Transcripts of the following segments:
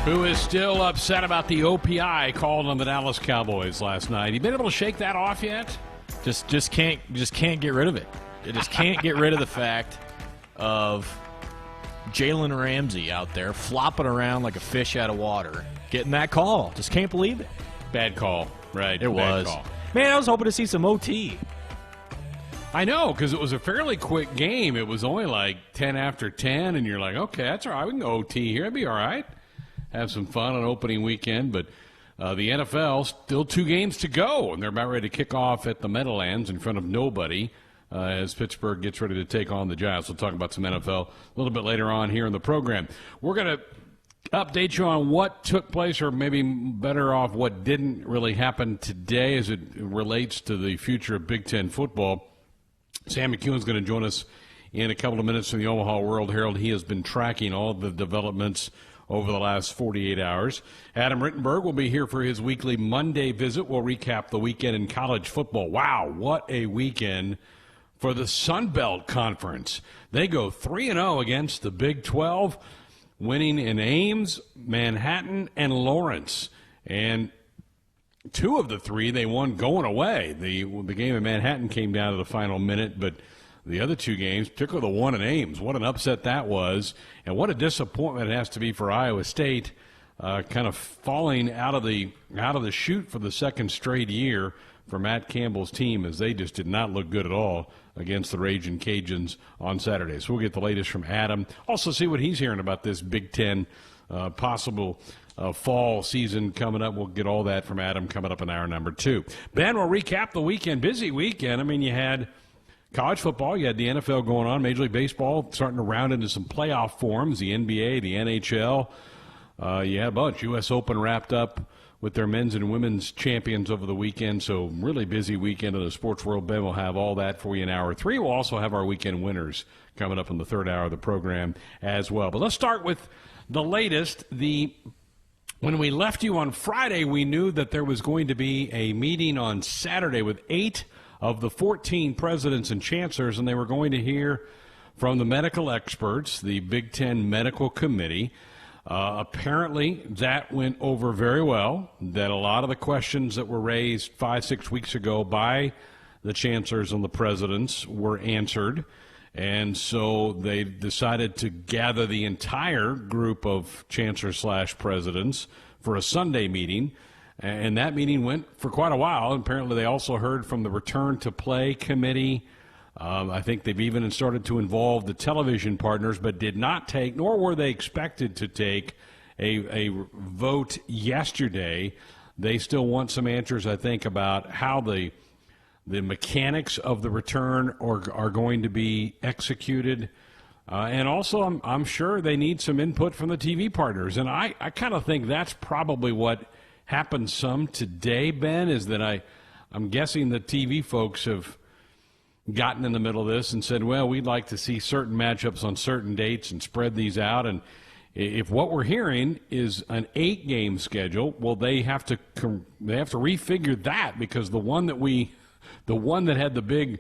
who is still upset about the OPI called on the Dallas Cowboys last night. You been able to shake that off yet? Just can't get rid of it. You just can't get rid of the fact of Jalen Ramsey out there flopping around like a fish out of water, getting that call. Just can't believe it. Bad call, right? It was. Call. Man, I was hoping to see some OT. I know, because it was a fairly quick game. It was only like 10 after 10, and you're like, okay, that's all right. We can go OT here. It'd be all right. Have some fun on opening weekend. But the NFL, still 2 games to go, and they're about ready to kick off at the Meadowlands in front of nobody as Pittsburgh gets ready to take on the Giants. We'll talk about some NFL a little bit later on here in the program. We're going to update you on what took place, or maybe better off, what didn't really happen today as it relates to the future of Big Ten football. Sam McEwen's going to join us in a couple of minutes from the Omaha World Herald. He has been tracking all the developments over the last 48 hours. Adam Rittenberg will be here for his weekly Monday visit. We'll recap the weekend in college football. Wow, what a weekend for the Sun Belt Conference. They go 3-0 against the Big 12, winning in Ames, Manhattan, and Lawrence. And 2 of the 3 they won going away. The game in Manhattan came down to the final minute, but the other 2 games, particularly the one in Ames, what an upset that was, and what a disappointment it has to be for Iowa State, kind of falling out of the chute for the second straight year for Matt Campbell's team, as they just did not look good at all against the Ragin' Cajuns on Saturday. So we'll get the latest from Adam. Also see what he's hearing about this Big Ten possible fall season coming up. We'll get all that from Adam coming up in hour number 2. Ben will recap the weekend. Busy weekend. I mean, you had college football, you had the NFL going on, Major League Baseball starting to round into some playoff forms, the NBA, the NHL. You had a bunch. U.S. Open wrapped up with their men's and women's champions over the weekend. So really busy weekend in the sports world. Ben will have all that for you in hour 3. We'll also have our weekend winners coming up in the third hour of the program as well. But let's start with the latest. When we left you on Friday, we knew that there was going to be a meeting on Saturday with 8 of the 14 presidents and chancellors, and they were going to hear from the medical experts, the Big Ten Medical Committee. Apparently, that went over very well, that a lot of the questions that were raised 5-6 weeks ago by the chancellors and the presidents were answered. And so they decided to gather the entire group of chancellors/presidents for a Sunday meeting. And that meeting went for quite a while. Apparently, they also heard from the Return to Play Committee. I think they've even started to involve the television partners, but did not take, nor were they expected to take, a vote yesterday. They still want some answers, I think, about how the mechanics of the return are going to be executed. And also, I'm sure they need some input from the TV partners. And I kind of think that's probably what happened some today, Ben, is that I'm guessing the TV folks have gotten in the middle of this and said, well, we'd like to see certain matchups on certain dates and spread these out. And if what we're hearing is an 8-game schedule, well, they have to refigure that, because the one that had the big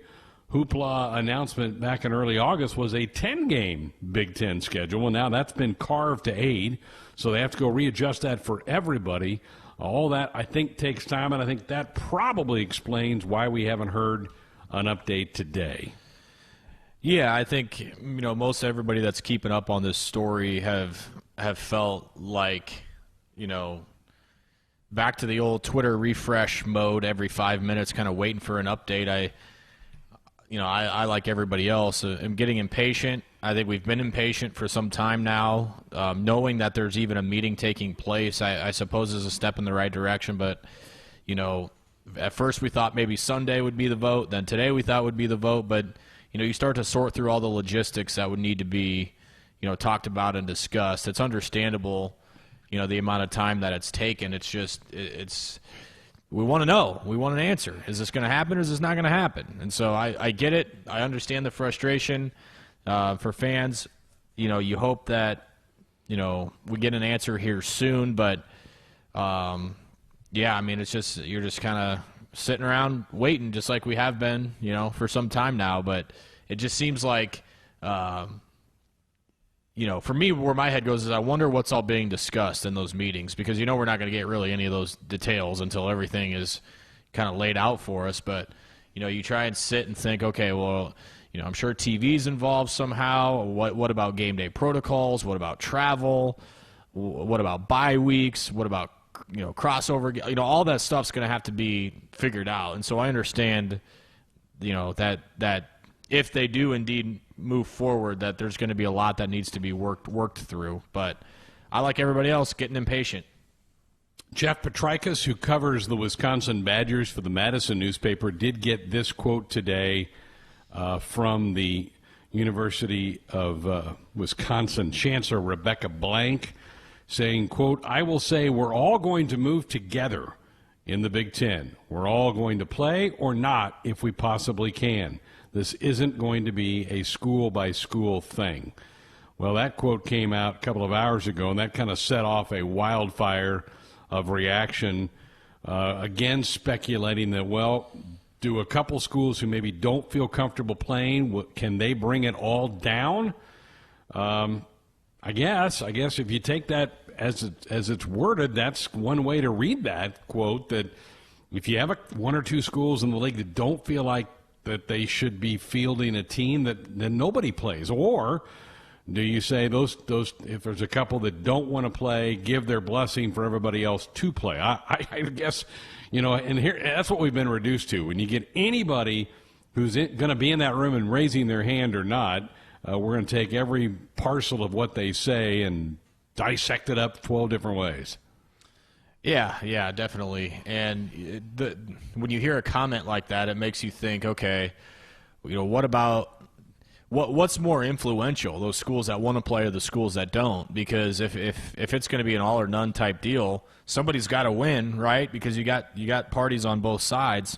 hoopla announcement back in early August was a 10-game Big Ten schedule. Well, now that's been carved to 8, so they have to go readjust that for everybody. All that, I think, takes time, and I think that probably explains why we haven't heard an update today. Yeah, I think most everybody that's keeping up on this story have felt like back to the old Twitter refresh mode every 5 minutes, kind of waiting for an update. I like everybody else, am getting impatient. I think we've been impatient for some time now. Knowing that there's even a meeting taking place, I suppose, is a step in the right direction. But, at first we thought maybe Sunday would be the vote. Then today we thought would be the vote. But, you start to sort through all the logistics that would need to be, talked about and discussed. It's understandable, the amount of time that it's taken. It's just we want to know. We want an answer. Is this going to happen or is this not going to happen? And so I get it. I understand the frustration for fans. You hope that, we get an answer here soon. But, yeah, I mean, it's just you're just kind of sitting around waiting, just like we have been, for some time now. But it just seems like for me, where my head goes is I wonder what's all being discussed in those meetings, because we're not going to get really any of those details until everything is kind of laid out for us. But, you try and sit and think, okay, well, I'm sure TV's involved somehow. What about game day protocols? What about travel? What about bye weeks? What about, crossover? All that stuff's going to have to be figured out. And so I understand, that if they do indeed move forward, that there's going to be a lot that needs to be worked through. But I, like everybody else, getting impatient. Jeff Petrikis, who covers the Wisconsin Badgers for the Madison newspaper, did get this quote today from the University of Wisconsin Chancellor Rebecca Blank, saying, quote, "I will say we're all going to move together in the Big Ten. We're all going to play or not if we possibly can. This isn't going to be a school-by-school thing." Well, that quote came out a couple of hours ago, and that kind of set off a wildfire of reaction, again speculating that, well, do a couple schools who maybe don't feel comfortable playing, can they bring it all down? I guess if you take that as it's worded, that's one way to read that quote, that if you have one or two schools in the league that don't feel like that they should be fielding a team, then nobody plays. Or do you say those if there's a couple that don't want to play, give their blessing for everybody else to play? I guess, and here that's what we've been reduced to. When you get anybody who's going to be in that room and raising their hand or not, we're going to take every parcel of what they say and dissect it up 12 different ways. Yeah, definitely. And when you hear a comment like that, it makes you think, okay, what about what's more influential, those schools that want to play or the schools that don't? Because if it's going to be an all or none type deal, somebody's got to win, right? Because you got parties on both sides.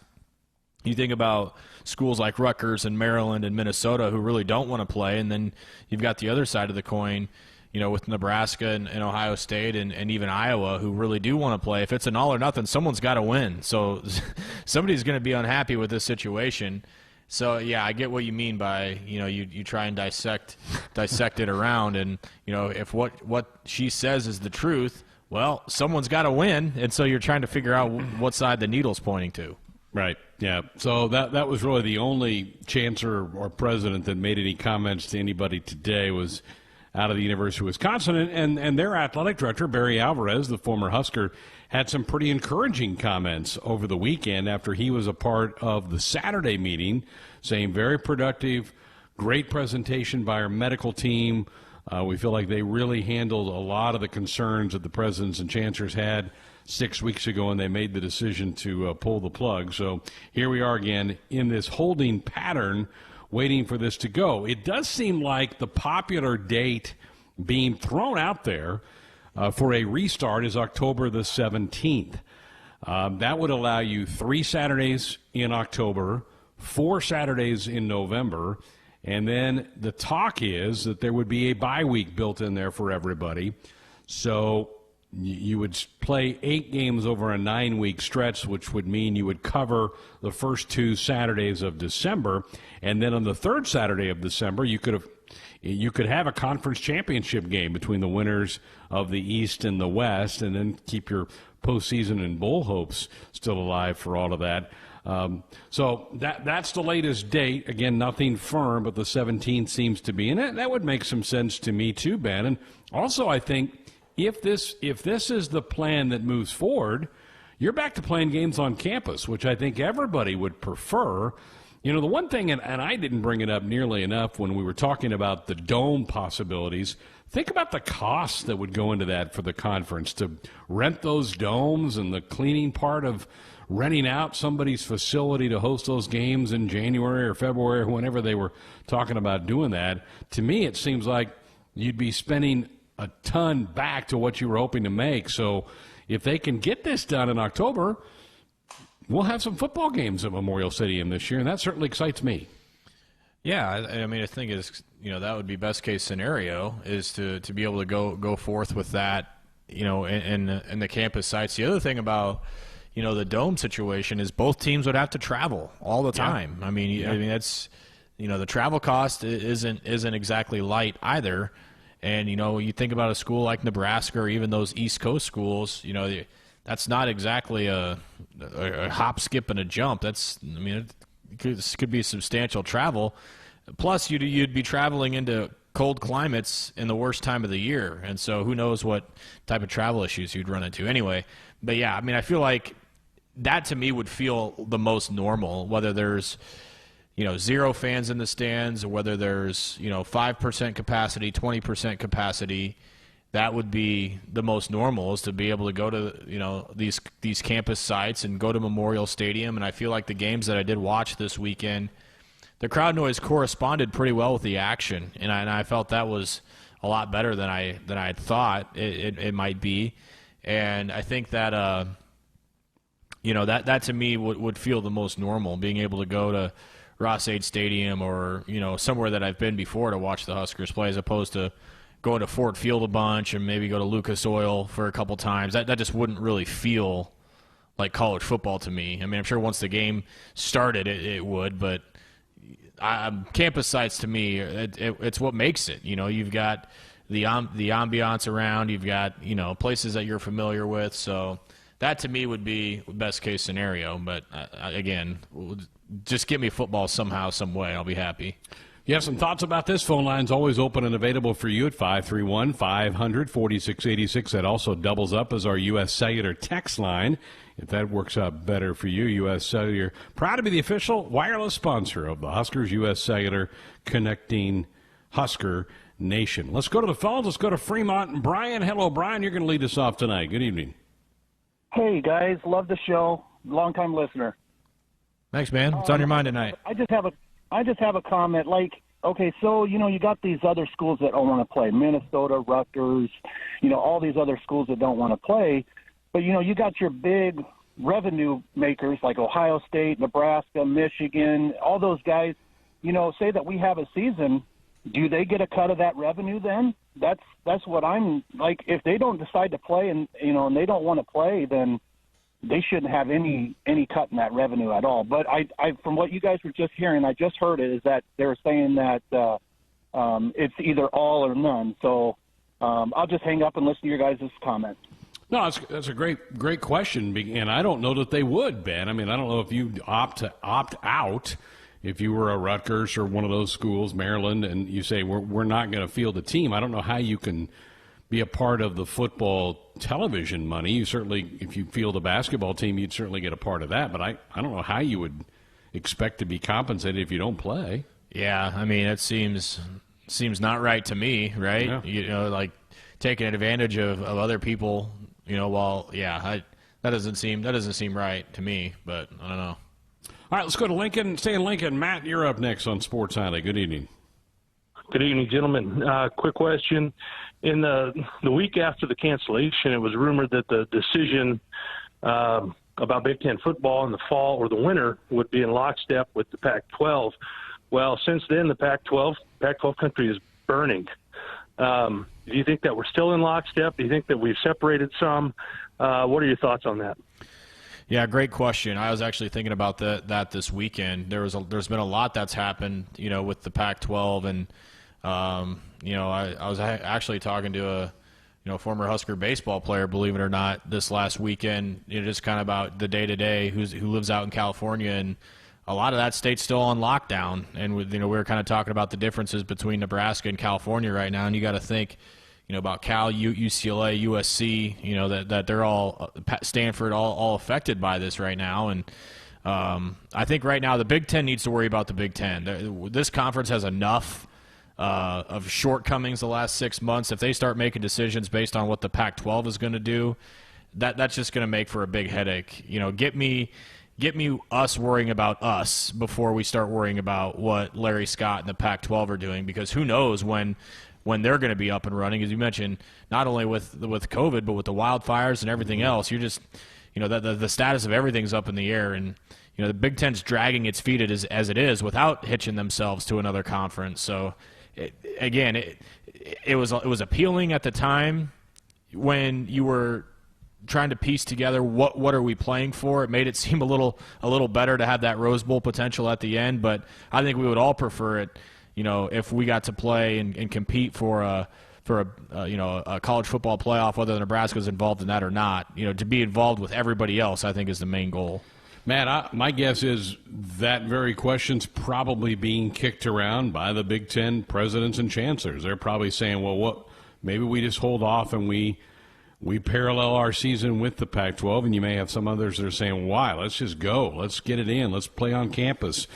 You think about schools like Rutgers and Maryland and Minnesota who really don't want to play, and then you've got the other side of the coin, with Nebraska and Ohio State and even Iowa, who really do want to play. If it's an all or nothing, someone's got to win. So somebody's going to be unhappy with this situation. So, yeah, I get what you mean by, you try and dissect it around. And, if what she says is the truth, well, someone's got to win. And so you're trying to figure out what side the needle's pointing to. Right, yeah. So that was really the only chancellor or president that made any comments to anybody today was out of the University of Wisconsin. And their athletic director, Barry Alvarez, the former Husker, had some pretty encouraging comments over the weekend after he was a part of the Saturday meeting, saying very productive, great presentation by our medical team. We feel like they really handled a lot of the concerns that the presidents and chancellors had 6 weeks ago, and they made the decision to pull the plug. So here we are again in this holding pattern, waiting for this to go. It does seem like the popular date being thrown out there for a restart is October the 17th. That would allow you 3 Saturdays in October, 4 Saturdays in November, and then the talk is that there would be a bye week built in there for everybody. So you would play 8 games over a 9-week stretch, which would mean you would cover the first 2 Saturdays of December, and then on the 3rd Saturday of December, you could have a conference championship game between the winners of the East and the West, and then keep your postseason and bowl hopes still alive for all of that. So that's the latest date. Again, nothing firm, but the 17th seems to be, and that would make some sense to me too, Ben. And also, I think if this is the plan that moves forward, you're back to playing games on campus, which I think everybody would prefer. The one thing, and I didn't bring it up nearly enough when we were talking about the dome possibilities, think about the costs that would go into that for the conference to rent those domes and the cleaning part of renting out somebody's facility to host those games in January or February or whenever they were talking about doing that. To me, it seems like you'd be spending a ton back to what you were hoping to make. So if they can get this done in October, we'll have some football games at Memorial Stadium this year, and that certainly excites me. Yeah, I mean, I think that would be best case scenario is to be able to go forth with that, in the campus sites. The other thing about the dome situation is both teams would have to travel all the time. Yeah. I mean, that's the travel cost isn't exactly light either. And, you think about a school like Nebraska or even those East Coast schools, that's not exactly a hop, skip, and a jump. This could be substantial travel. Plus, you'd be traveling into cold climates in the worst time of the year. And so who knows what type of travel issues you'd run into anyway. But, yeah, I feel like that to me would feel the most normal, whether there's – 0 fans in the stands, or whether there's, 5% capacity, 20% capacity. That would be the most normal, is to be able to go to, these campus sites and go to Memorial Stadium. And I feel like the games that I did watch this weekend, the crowd noise corresponded pretty well with the action. And I felt that was a lot better than I had thought it might be. And I think that, that to me would feel the most normal, being able to go to Ross-Ade Stadium or, somewhere that I've been before to watch the Huskers play, as opposed to going to Ford Field a bunch and maybe go to Lucas Oil for a couple times. That just wouldn't really feel like college football to me. I'm sure once the game started it would, but campus sites to me, it's what makes it. You've got the ambiance around, you've got, places that you're familiar with, so that to me would be best case scenario. But again, just give me football somehow, some way. I'll be happy. You have some thoughts about this? Phone line's always open and available for you at 531-500-4686. That also doubles up as our U.S. Cellular text line, if that works out better for you. U.S. Cellular, proud to be the official wireless sponsor of the Huskers. U.S. Cellular, connecting Husker Nation. Let's go to the phones. Let's go to Fremont and Brian. Hello, Brian. You're going to lead us off tonight. Good evening. Hey, guys. Love the show. Long-time listener. Thanks, man. What's on your mind tonight? I just have a comment. Like, okay, so you got these other schools that don't want to play, Minnesota, Rutgers, all these other schools that don't want to play, but you got your big revenue makers like Ohio State, Nebraska, Michigan, all those guys. Say that we have a season, do they get a cut of that revenue then? That's what I'm like. If they don't decide to play and and they don't want to play, then they shouldn't have any cut in that revenue at all. But I from what you guys were just hearing, I just heard it, is that they were saying that it's either all or none. So I'll just hang up and listen to your guys' comments. No, that's a great question, and I don't know that they would, Ben. I don't know if you opt out. If you were a Rutgers or one of those schools, Maryland, and you say we're not going to field a team, I don't know how you can be a part of the football television money. You certainly, if you field a basketball team, you'd certainly get a part of that. But I don't know how you would expect to be compensated if you don't play. Yeah, it seems not right to me, right? Yeah. Like taking advantage of other people. That doesn't seem right to me. But I don't know. All right, let's go to Lincoln. Stay in Lincoln. Matt, you're up next on Sports Highlight. Good evening. Good evening, gentlemen. Quick question. In the week after the cancellation, it was rumored that the decision about Big Ten football in the fall or the winter would be in lockstep with the Pac-12. Well, since then, the Pac-12 country is burning. Do you think that we're still in lockstep? Do you think that we've separated some? What are your thoughts on that? Yeah, great question. I was actually thinking about that this weekend. There's been a lot that's happened, with the Pac-12, and I was actually talking to a former Husker baseball player, believe it or not, this last weekend. Just kind of about the day-to-day, who lives out in California, and a lot of that state's still on lockdown. And we were kind of talking about the differences between Nebraska and California right now, and you got to think, about Cal, UCLA, USC, that they're all, Stanford, all affected by this right now. And I think right now the Big Ten needs to worry about the Big Ten. This conference has enough of shortcomings the last 6 months. If they start making decisions based on what the Pac-12 is going to do, that's just going to make for a big headache. Get me us worrying about us before we start worrying about what Larry Scott and the Pac-12 are doing, because who knows when they're going to be up and running, as you mentioned, not only with COVID, but with the wildfires and everything else. You're just, the status of everything's up in the air, and the Big Ten's dragging its feet as it is without hitching themselves to another conference. So, it was appealing at the time when you were trying to piece together what are we playing for. It made it seem a little better to have that Rose Bowl potential at the end, but I think we would all prefer it, if we got to play and compete for a for a college football playoff, whether Nebraska's involved in that or not. To be involved with everybody else, I think, is the main goal. Matt, my guess is that very question's probably being kicked around by the Big Ten presidents and chancellors. They're probably saying, well, maybe we just hold off and we parallel our season with the Pac-12, and you may have some others that are saying, why? Let's just go. Let's get it in. Let's play on campus.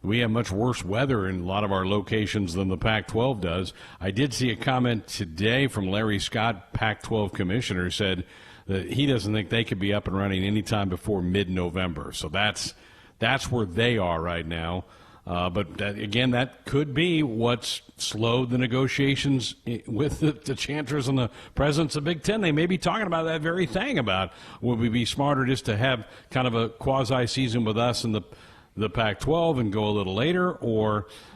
We have much worse weather in a lot of our locations than the Pac-12 does. I did see a comment today from Larry Scott, Pac-12 commissioner, said that he doesn't think they could be up and running anytime before mid-November. So that's where they are right now. But that could be what's slowed the negotiations with the chancellors and the presidents of Big Ten. They may be talking about that very thing about would we be smarter just to have kind of a quasi-season with us and the Pac-12 and go a little later,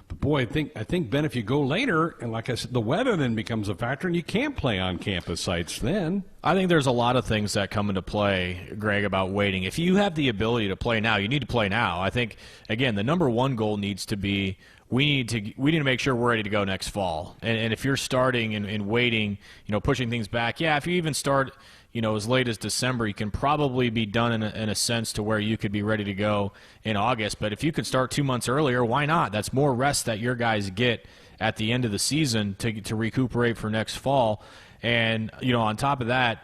but boy, I think, Ben, if you go later, and like I said, the weather then becomes a factor, and you can't play on campus sites then. I think there's a lot of things that come into play, Greg, about waiting. If you have the ability to play now, you need to play now. I think, again, the number one goal needs to be we need to make sure we're ready to go next fall. And if you're starting and waiting, pushing things back, if you even start as late as December, you can probably be done in a sense to where you could be ready to go in August. But if you could start 2 months earlier, why not? That's more rest that your guys get at the end of the season to recuperate for next fall. And, on top of that,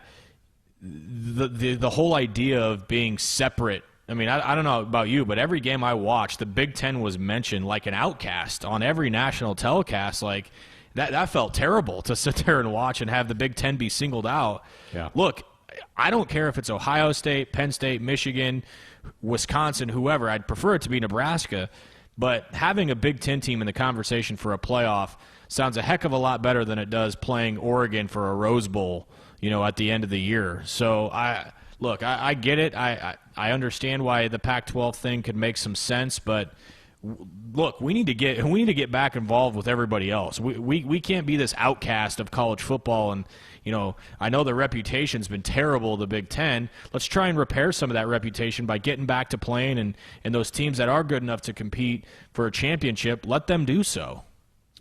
the whole idea of being separate. I mean, I don't know about you, but every game I watched, the Big Ten was mentioned like an outcast on every national telecast. Like, that felt terrible to sit there and watch and have the Big Ten be singled out. Yeah. Look, I don't care if it's Ohio State, Penn State, Michigan, Wisconsin, whoever. I'd prefer it to be Nebraska. But having a Big Ten team in the conversation for a playoff sounds a heck of a lot better than it does playing Oregon for a Rose Bowl, at the end of the year. So, I get it. I understand why the Pac-12 thing could make some sense, but look, we need to get back involved with everybody else. We can't be this outcast of college football. And I know the reputation's been terrible, the Big Ten. Let's try and repair some of that reputation by getting back to playing, and those teams that are good enough to compete for a championship, let them do so.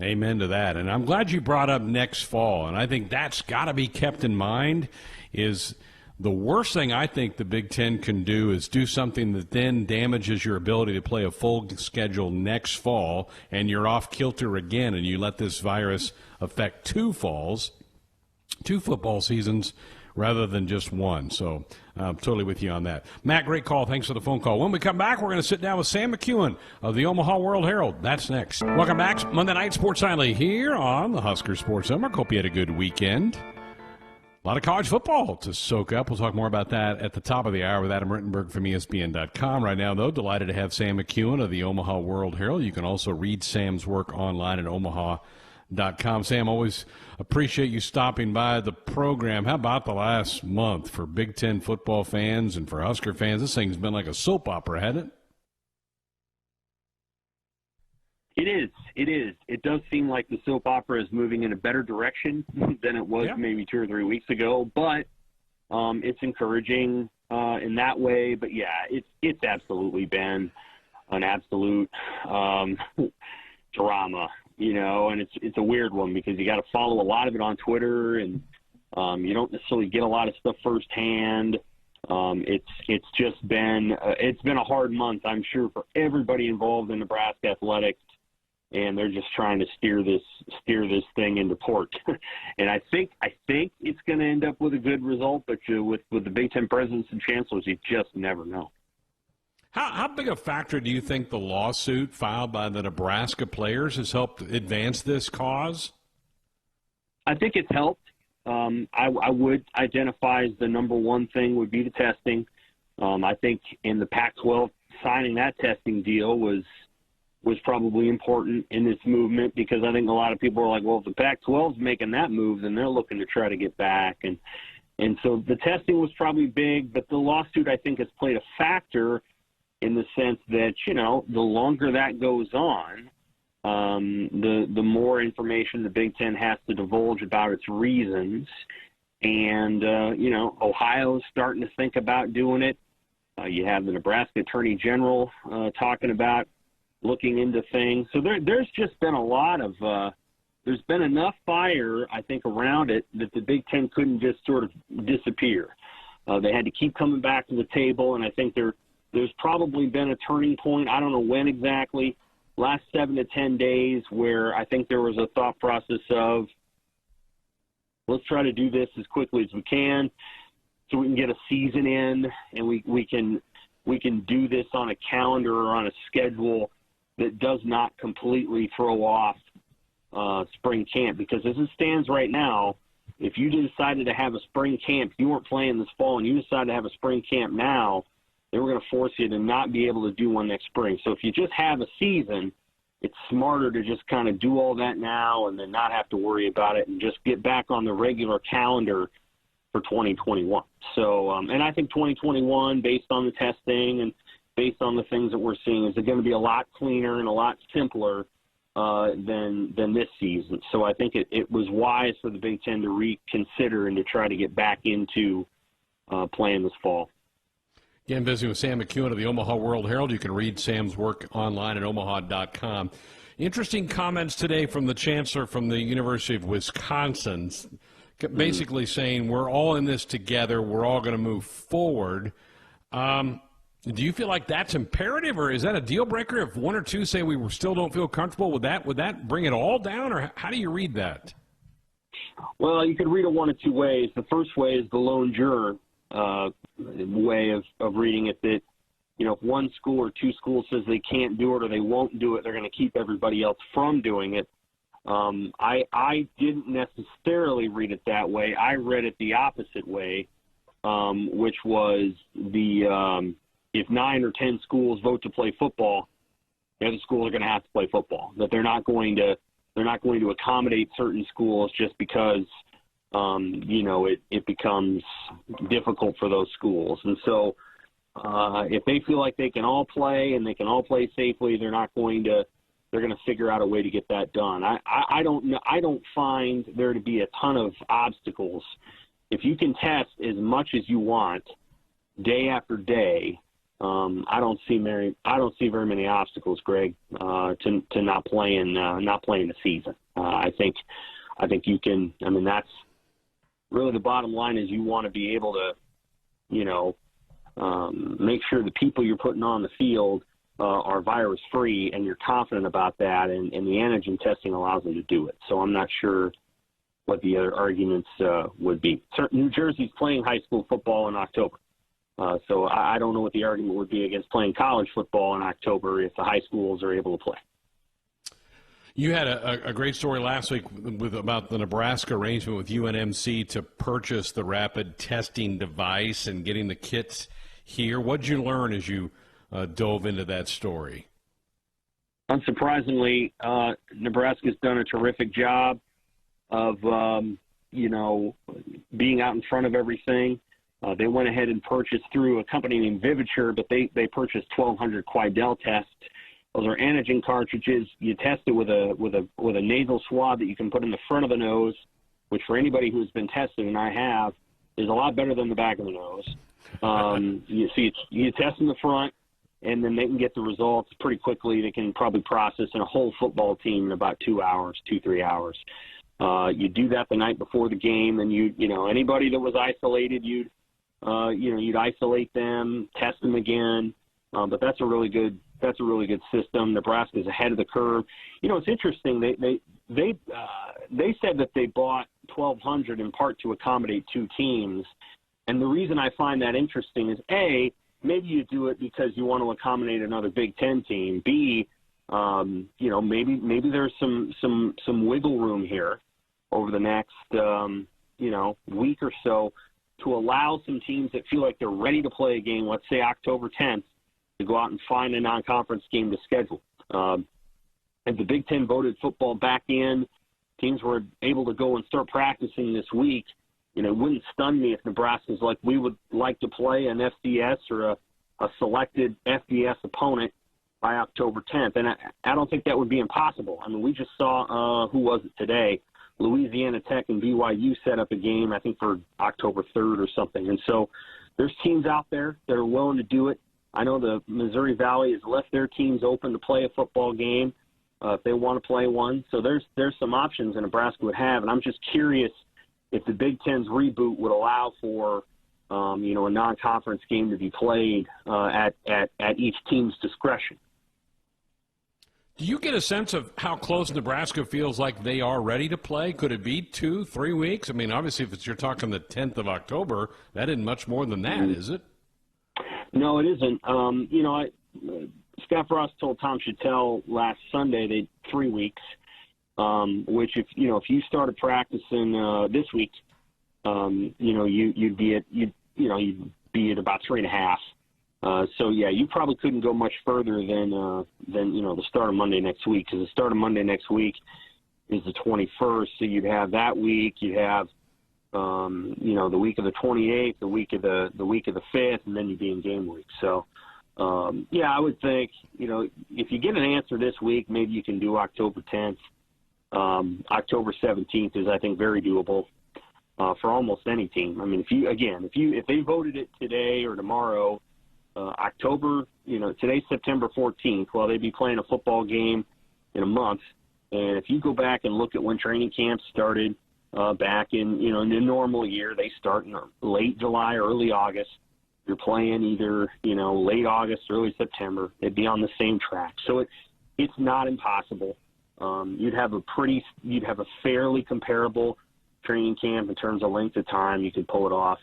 Amen to that. And I'm glad you brought up next fall, and I think that's got to be kept in mind. Is the worst thing I think the Big Ten can do is do something that then damages your ability to play a full schedule next fall, and you're off kilter again, and you let this virus affect two football seasons rather than just one. So I'm totally with you on that. Matt, great call. Thanks for the phone call. When we come back, we're going to sit down with Sam McEwen of the Omaha World-Herald. That's next. Welcome back. Monday Night Sports Nightly here on the Husker Sports Network. Hope you had a good weekend. A lot of college football to soak up. We'll talk more about that at the top of the hour with Adam Rittenberg from ESPN.com. Right now, though, delighted to have Sam McEwen of the Omaha World-Herald. You can also read Sam's work online at omaha.com. Sam, always appreciate you stopping by the program. How about the last month for Big Ten football fans and for Husker fans? This thing's been like a soap opera, hasn't it? It is. It does seem like the soap opera is moving in a better direction than it was maybe 2 or 3 weeks ago, but it's encouraging in that way. But, it's absolutely been an absolute drama, and it's a weird one because you got to follow a lot of it on Twitter, and you don't necessarily get a lot of stuff firsthand. It's just been it's been a hard month, I'm sure, for everybody involved in Nebraska athletics. And they're just trying to steer this thing into port. And I think it's going to end up with a good result, but with the Big Ten presidents and chancellors, you just never know. How big a factor do you think the lawsuit filed by the Nebraska players has helped advance this cause? I think it's helped. I would identify as the number one thing would be the testing. I think in the Pac-12, signing that testing deal was probably important in this movement because I think a lot of people are like, well, if the Pac-12 is making that move, then they're looking to try to get back. And so the testing was probably big, but the lawsuit, I think, has played a factor in the sense that, the longer that goes on, the more information the Big Ten has to divulge about its reasons. And, Ohio's starting to think about doing it. You have the Nebraska Attorney General talking about looking into things. So there's just been a lot of there's been enough fire, I think, around it that the Big Ten couldn't just sort of disappear. They had to keep coming back to the table, and I think there's probably been a turning point. I don't know when exactly, last 7 to 10 days, where I think there was a thought process of, let's try to do this as quickly as we can so we can get a season in, and we can do this on a calendar or on a schedule that does not completely throw off spring camp. Because as it stands right now, if you decided to have a spring camp, you weren't playing this fall, and you decided to have a spring camp now, they were going to force you to not be able to do one next spring. So if you just have a season, it's smarter to just kind of do all that now and then not have to worry about it and just get back on the regular calendar for 2021. So, and I think 2021, based on the testing and based on the things that we're seeing, is going to be a lot cleaner and a lot simpler than this season. So I think it was wise for the Big Ten to reconsider and to try to get back into playing this fall. Again, visiting with Sam McEwen of the Omaha World Herald. You can read Sam's work online at omaha.com. Interesting comments today from the chancellor from the University of Wisconsin, basically saying we're all in this together, we're all going to move forward. Do you feel like that's imperative, or is that a deal breaker? If one or two say we still don't feel comfortable, would that bring it all down, or how do you read that? Well, you could read it one of two ways. The first way is the lone juror way of reading it, that, you know, if one school or two schools says they can't do it or they won't do it, they're going to keep everybody else from doing it. I didn't necessarily read it that way. I read it the opposite way, which was if 9 or 10 schools vote to play football, the other schools are going to have to play football. That they're not going to accommodate certain schools just because it becomes difficult for those schools. And so if they feel like they can all play and they can all play safely, they're going to figure out a way to get that done. I don't find there to be a ton of obstacles. If you can test as much as you want day after day, I don't see very many obstacles, Greg, to not playing the season. I think you can. I mean, that's really the bottom line, is you want to be able to, make sure the people you're putting on the field are virus free, and you're confident about that, and the antigen testing allows them to do it. So I'm not sure what the other arguments would be. New Jersey's playing high school football in October. So I don't know what the argument would be against playing college football in October if the high schools are able to play. You had a great story last week about the Nebraska arrangement with UNMC to purchase the rapid testing device and getting the kits here. What did you learn as you dove into that story? Unsurprisingly, Nebraska's done a terrific job of, being out in front of everything. They went ahead and purchased through a company named Viviture, but they purchased 1,200 Quidel tests. Those are antigen cartridges. You test it with a nasal swab that you can put in the front of the nose, which for anybody who's been tested, and I have, is a lot better than the back of the nose. You test in the front, and then they can get the results pretty quickly. They can probably process in a whole football team in about 2 hours, 2-3 hours. You do that the night before the game, and anybody that was isolated, you'd isolate them, test them again. But that's a really good system. Nebraska's ahead of the curve. It's interesting. They said that they bought 1,200 in part to accommodate 2 teams. And the reason I find that interesting is, A, maybe you do it because you want to accommodate another Big Ten team. B, maybe there's some wiggle room here over the next week or so to allow some teams that feel like they're ready to play a game, let's say October 10th, to go out and find a non-conference game to schedule. As the Big Ten voted football back in, teams were able to go and start practicing this week. It wouldn't stun me if Nebraska's like, we would like to play an FCS or a selected FBS opponent by October 10th. And I don't think that would be impossible. I mean, we just saw, who was it today? Louisiana Tech and BYU set up a game, I think, for October 3rd or something. And so there's teams out there that are willing to do it. I know the Missouri Valley has left their teams open to play a football game. if they want to play one. So there's some options that Nebraska would have, and I'm just curious if the Big Ten's reboot would allow for a non-conference game to be played at each team's discretion. Do you get a sense of how close Nebraska feels like they are ready to play? Could it be 2-3 weeks? I mean, obviously, if you're talking the 10th of October, that isn't much more than that, is it? No, it isn't. Scott Frost told Tom Chattel last Sunday they 3 weeks, which if you started practicing this week, you'd be at about 3.5. So yeah, you probably couldn't go much further than the start of Monday next week, because the start of Monday next week is the 21st. So you'd have that week, you'd have the week of the 28th, the week of the 5th, and then you'd be in game week. So I would think if you get an answer this week, maybe you can do October 10th. October 17th is, I think, very doable for almost any team. I mean, if they voted it today or tomorrow, October, today's September 14th. Well, they'd be playing a football game in a month. And if you go back and look at when training camps started back in a normal year, they start in late July, early August. You're playing either, late August, early September. They'd be on the same track. So it's not impossible. You'd have a fairly comparable training camp in terms of length of time. You could pull it off.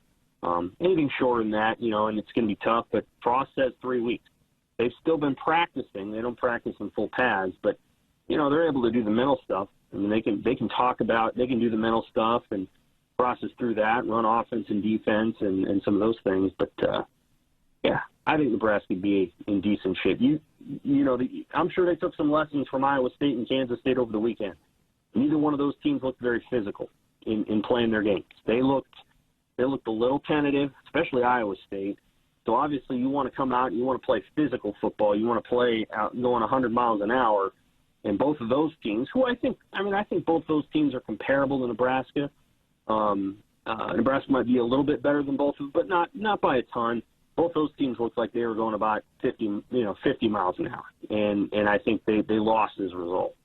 Anything shorter than that, and it's going to be tough, but Frost says 3 weeks. They've still been practicing. They don't practice in full pads, but, they're able to do the mental stuff. I mean, they can do the mental stuff and process through that, run offense and defense and some of those things. But, I think Nebraska would be in decent shape. I'm sure they took some lessons from Iowa State and Kansas State over the weekend. Neither one of those teams looked very physical in playing their games. They looked a little tentative, especially Iowa State. So obviously you want to come out and you want to play physical football. You want to play out going 100 miles an hour. And both of those teams, I think both those teams are comparable to Nebraska. Nebraska might be a little bit better than both of them, but not by a ton. Both those teams looked like they were going about 50 miles an hour. And I think they lost as a result.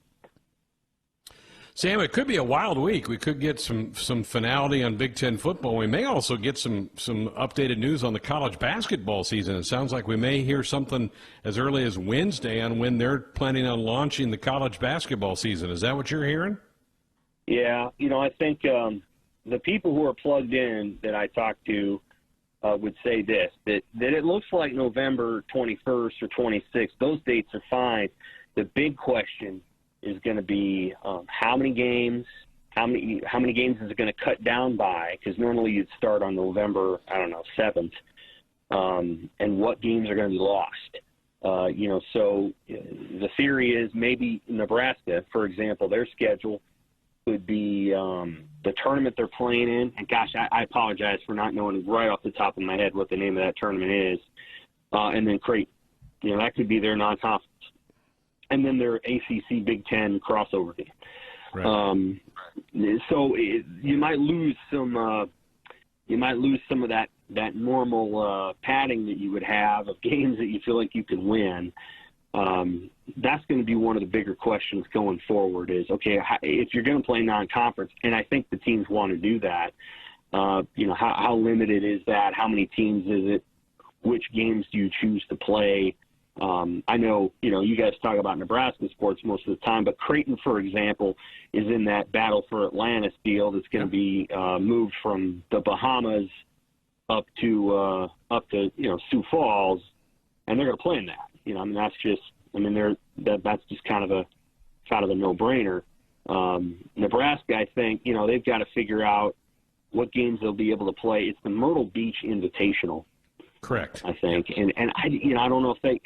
Sam, it could be a wild week. We could get some finality on Big Ten football. We may also get some updated news on the college basketball season. It sounds like we may hear something as early as Wednesday on when they're planning on launching the college basketball season. Is that what you're hearing? Yeah, I think the people who are plugged in that I talked to would say this, that it looks like November 21st or 26th. Those dates are fine. The big question is going to be how many games is it going to cut down by? Because normally you'd start on November, 7th, and what games are going to be lost? So the theory is maybe Nebraska, for example, their schedule could be the tournament they're playing in. And gosh, I apologize for not knowing right off the top of my head what the name of that tournament is. And then Creighton, that could be their non-conference. And then their ACC Big Ten crossover game. Right. So you might lose some of that normal padding that you would have of games that you feel like you can win. That's going to be one of the bigger questions going forward. Is okay if you're going to play non-conference, and I think the teams want to do that. How limited is that? How many teams is it? Which games do you choose to play? I know, you guys talk about Nebraska sports most of the time, but Creighton, for example, is in that Battle for Atlantis deal that's going to be moved from the Bahamas up to Sioux Falls, and they're going to play in that. That's just kind of a no-brainer. Nebraska, I think, they've got to figure out what games they'll be able to play. It's the Myrtle Beach Invitational. Correct. I think, and I don't know if the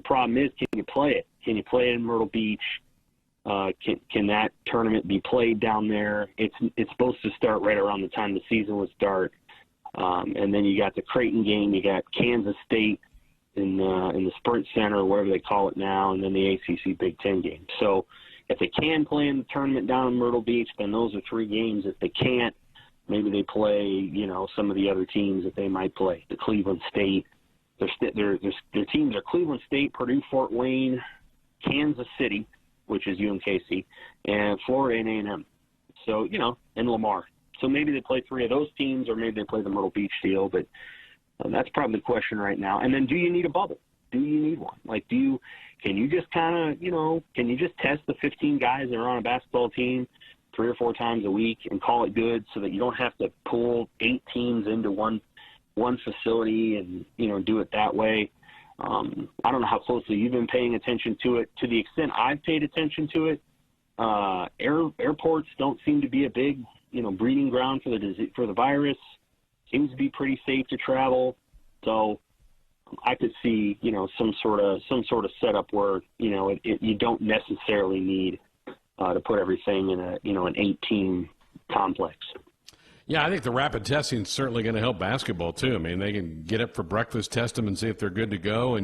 problem is, can you play it? Can you play it in Myrtle Beach? Can that tournament be played down there? It's supposed to start right around the time the season would start, and then you got the Creighton game, you got Kansas State in the Sprint Center, or whatever they call it now, and then the ACC Big Ten game. So if they can play in the tournament down in Myrtle Beach, then those are 3 games. If they can't, maybe they play, some of the other teams that they might play. The Cleveland State, their teams are Cleveland State, Purdue, Fort Wayne, Kansas City, which is UMKC, and Florida and A&M. So, and Lamar. So maybe they play 3 of those teams, or maybe they play the Myrtle Beach deal, but that's probably the question right now. And then, do you need a bubble? Do you need one? Like, can you just kind of, can you just test the 15 guys that are on a basketball team 3 or 4 times a week and call it good, so that you don't have to pull 8 teams into one facility and, do it that way? I don't know how closely you've been paying attention to it. To the extent I've paid attention to it, airports don't seem to be a big, breeding ground for the virus. Seems to be pretty safe to travel. So I could see, some sort of setup where, you don't necessarily need to put everything in an 8-team complex. Yeah, I think the rapid testing is certainly going to help basketball too. I mean, they can get up for breakfast, test them, and see if they're good to go.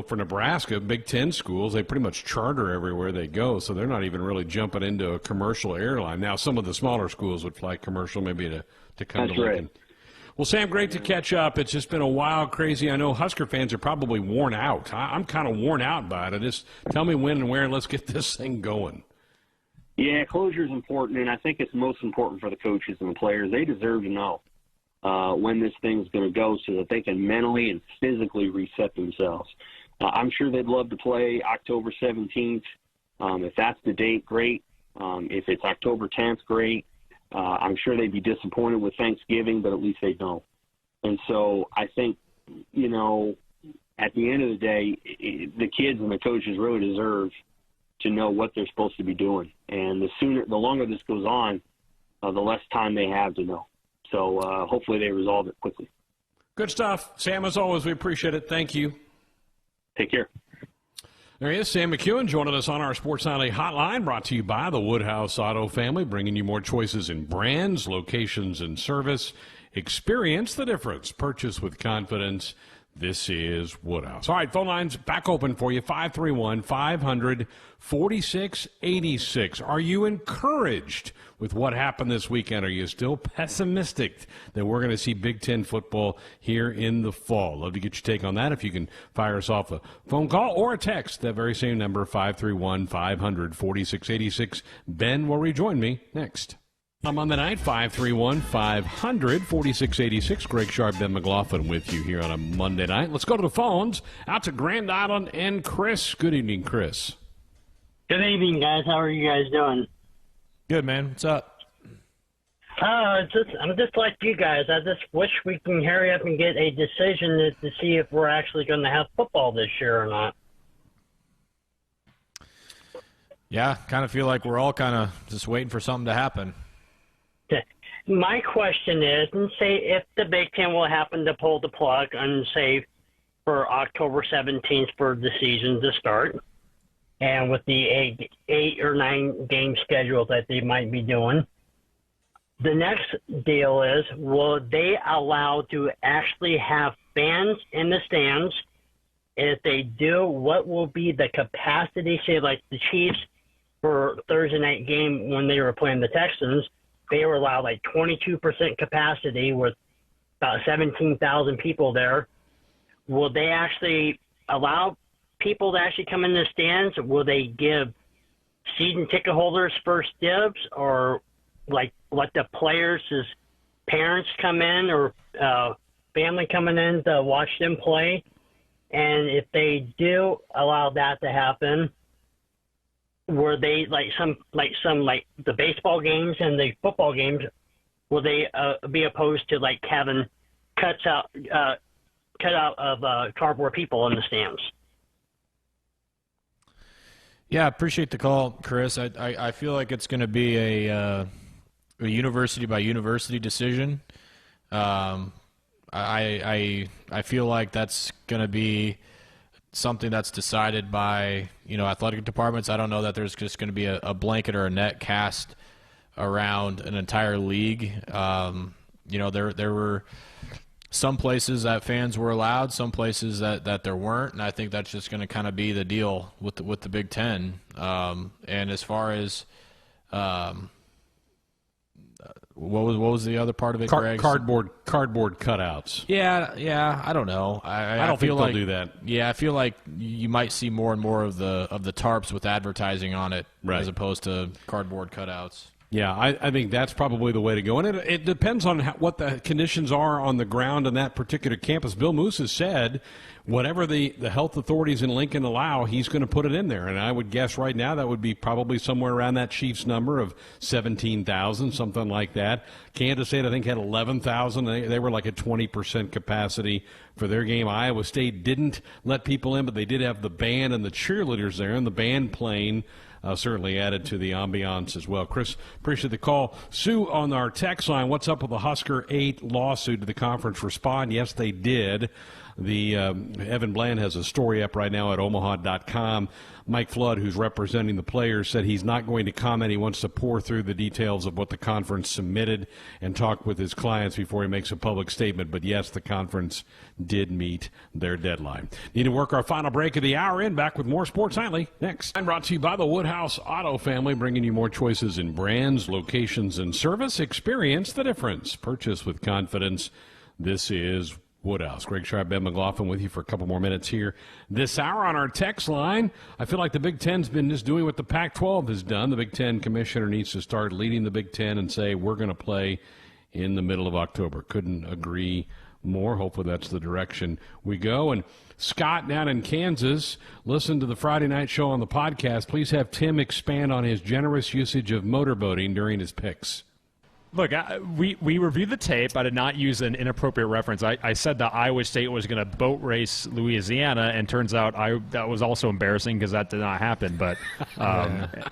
For Nebraska, Big Ten schools, they pretty much charter everywhere they go, so they're not even really jumping into a commercial airline. Now, some of the smaller schools would fly commercial, maybe to come That's to right. Lincoln. Well, Sam, great to catch up. It's just been a wild, crazy. I know Husker fans are probably worn out. I'm kind of worn out by it. Just tell me when and where, and let's get this thing going. Yeah, closure is important, and I think it's most important for the coaches and the players. They deserve to know when this thing's going to go, so that they can mentally and physically reset themselves. I'm sure they'd love to play October 17th. If that's the date, great. If it's October 10th, great. I'm sure they'd be disappointed with Thanksgiving, but at least they know. And so I think, at the end of the day, the kids and the coaches really deserve to know what they're supposed to be doing. And the longer this goes on, the less time they have to know. So hopefully they resolve it quickly. Good stuff. Sam, as always, we appreciate it. Thank you. Take care. There he is, Sam McEwen, joining us on our Sports Nightly Hotline, brought to you by the Woodhouse Auto family, bringing you more choices in brands, locations, and service. Experience the difference. Purchase with confidence. This is Woodhouse. All right, phone lines back open for you, 531-500-4686. Are you encouraged with what happened this weekend? Are you still pessimistic that we're going to see Big Ten football here in the fall? Love to get your take on that. If you can fire us off a phone call or a text, that very same number, 531-500-4686. Ben will rejoin me next. I'm on the night, 531-500-4686. Greg Sharp, Ben McLaughlin with you here on a Monday night. Let's go to the phones. Out to Grand Island and Chris. Good evening, Chris. Good evening, guys. How are you guys doing? Good, man. What's up? I'm just like you guys. I just wish we can hurry up and get a decision to see if we're actually going to have football this year or not. Yeah, kind of feel like we're all kind of just waiting for something to happen. My question is, and say if the Big Ten will happen to pull the plug and say for October 17th for the season to start, and with the eight or 9 game schedule that they might be doing, the next deal is, will they allow to actually have fans in the stands? If they do, what will be the capacity? Say like the Chiefs for Thursday night game when they were playing the Texans, they were allowed like 22% capacity with about 17,000 people there. Will they actually allow people to actually come in the stands? Will they give season ticket holders first dibs, or like let the players' parents come in or family coming in to watch them play? And if they do allow that to happen, were they like the baseball games and the football games? Will they be opposed to like having cut out of cardboard people in the stands? Yeah, appreciate the call, Chris. I feel like it's going to be a university by university decision. I feel like that's going to be something that's decided by athletic departments. I don't know that there's just going to be a blanket or a net cast around an entire league. There were some places that fans were allowed, some places that there weren't, and I think that's just going to kind of be the deal with the Big Ten. And as far as What was the other part of it, Greg? Cardboard cutouts. Yeah. I don't know. I don't think they'll do that. Yeah, I feel like you might see more and more of the tarps with advertising on it, right, as opposed to cardboard cutouts. Yeah, I think that's probably the way to go. And it depends on what the conditions are on the ground on that particular campus. Bill Moose has said whatever the health authorities in Lincoln allow, he's going to put it in there. And I would guess right now that would be probably somewhere around that Chiefs number of 17,000, something like that. Kansas State, I think, had 11,000. They were like at 20% capacity for their game. Iowa State didn't let people in, but they did have the band and the cheerleaders there, and the band playing certainly added to the ambiance as well. Chris, appreciate the call. Sue on our text line, what's up with the Husker 8 lawsuit? Did the conference respond? Yes, they did. The Evan Bland has a story up right now at omaha.com. Mike Flood, who's representing the players, said he's not going to comment. He wants to pour through the details of what the conference submitted and talk with his clients before he makes a public statement. But, yes, the conference did meet their deadline. Need to work our final break of the hour in. Back with more Sports Nightly next. I'm brought to you by the Woodhouse Auto family, bringing you more choices in brands, locations, and service. Experience the difference. Purchase with confidence. This is Woodhouse. Greg Sharp, Ben McLaughlin with you for a couple more minutes here this hour on our text line. I feel like the Big Ten's been just doing what the Pac-12 has done. The Big Ten commissioner needs to start leading the Big Ten and say, we're going to play in the middle of October. Couldn't agree more. Hopefully that's the direction we go. And Scott down in Kansas, listen to the Friday night show on the podcast. Please have Tim expand on his generous usage of motorboating during his picks. Look, we reviewed the tape. I did not use an inappropriate reference. I said that Iowa State was going to boat race Louisiana, and turns out that was also embarrassing because that did not happen. But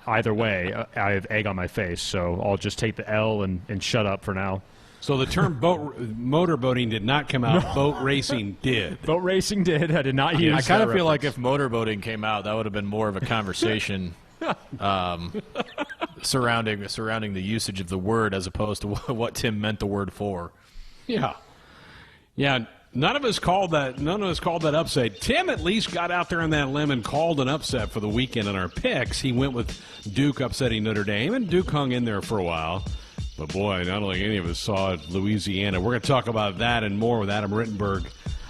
either way, I have egg on my face, so I'll just take the L and shut up for now. So the term motorboating did not come out. No. Boat racing did. Boat racing did. I did not use. I kind of feel like if motorboating came out, that would have been more of a conversation. Surrounding the usage of the word as opposed to what Tim meant the word for. Yeah. None of us called that upset. Tim at least got out there on that limb and called an upset for the weekend in our picks. He went with Duke upsetting Notre Dame, and Duke hung in there for a while. But boy, not only any of us saw Louisiana. We're going to talk about that and more with Adam Rittenberg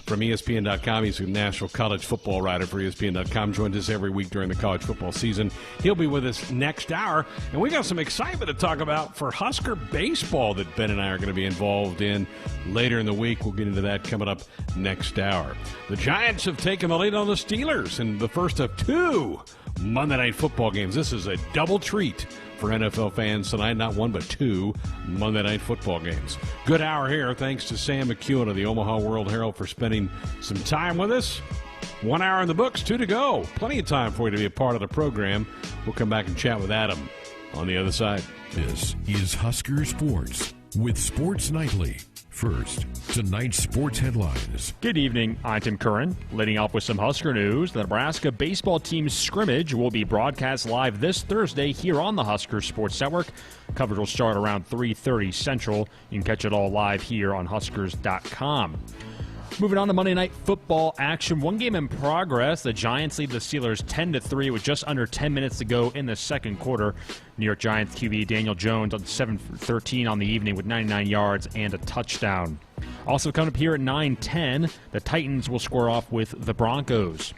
from ESPN.com. He's a national college football writer for ESPN.com. Joins us every week during the college football season. He'll be with us next hour. And we got some excitement to talk about for Husker baseball that Ben and I are going to be involved in later in the week. We'll get into that coming up next hour. The Giants have taken the lead on the Steelers in the first of two Monday Night Football games. This is a double treat for NFL fans tonight, not one but two Monday Night Football games. Good hour here. Thanks to Sam McEwen of the Omaha World Herald for spending some time with us. 1 hour in the books, 2 to go. Plenty of time for you to be a part of the program. We'll come back and chat with Adam on the other side. This is Husker Sports with Sports Nightly. First, tonight's sports headlines. Good evening, I'm Tim Curran. Leading off with some Husker news, the Nebraska baseball team's scrimmage will be broadcast live this Thursday here on the Husker Sports Network. Coverage will start around 3:30 Central. You can catch it all live here on Huskers.com. Moving on to Monday Night Football action. One game in progress. The Giants lead the Steelers 10-3 with just under 10 minutes to go in the second quarter. New York Giants QB Daniel Jones on 7-13 on the evening with 99 yards and a touchdown. Also coming up here at 9:10, the Titans will square off with the Broncos.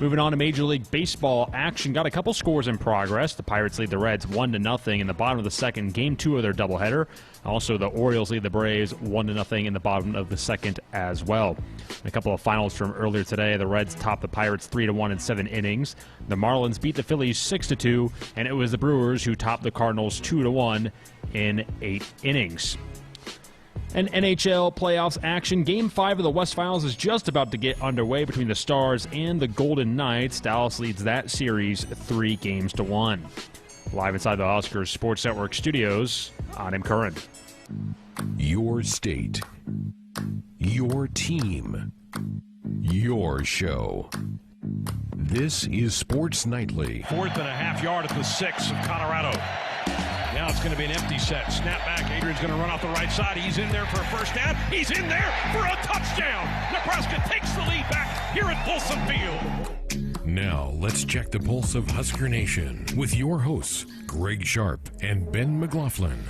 Moving on to Major League Baseball action. Got a couple scores in progress. The Pirates lead the Reds 1-0 in the bottom of the second, game 2 of their doubleheader. Also, the Orioles lead the Braves 1-0 in the bottom of the second as well. And a couple of finals from earlier today. The Reds topped the Pirates 3-1 in 7 innings. The Marlins beat the Phillies 6-2, and it was the Brewers who topped the Cardinals 2-1 in 8 innings. And NHL playoffs action. Game 5 of the West Finals is just about to get underway between the Stars and the Golden Knights. Dallas leads that series 3-1. Live inside the Husker Sports Network studios, I'm Curran. Your state, your team, your show. This is Sports Nightly. 4th and a half yard at the 6 of Colorado. Now it's going to be an empty set. Snap back. Adrian's going to run off the right side. He's in there for a first down. He's in there for a touchdown. Nebraska takes the lead back here at Folsom Field. Now let's check the pulse of Husker Nation with your hosts, Greg Sharp and Ben McLaughlin.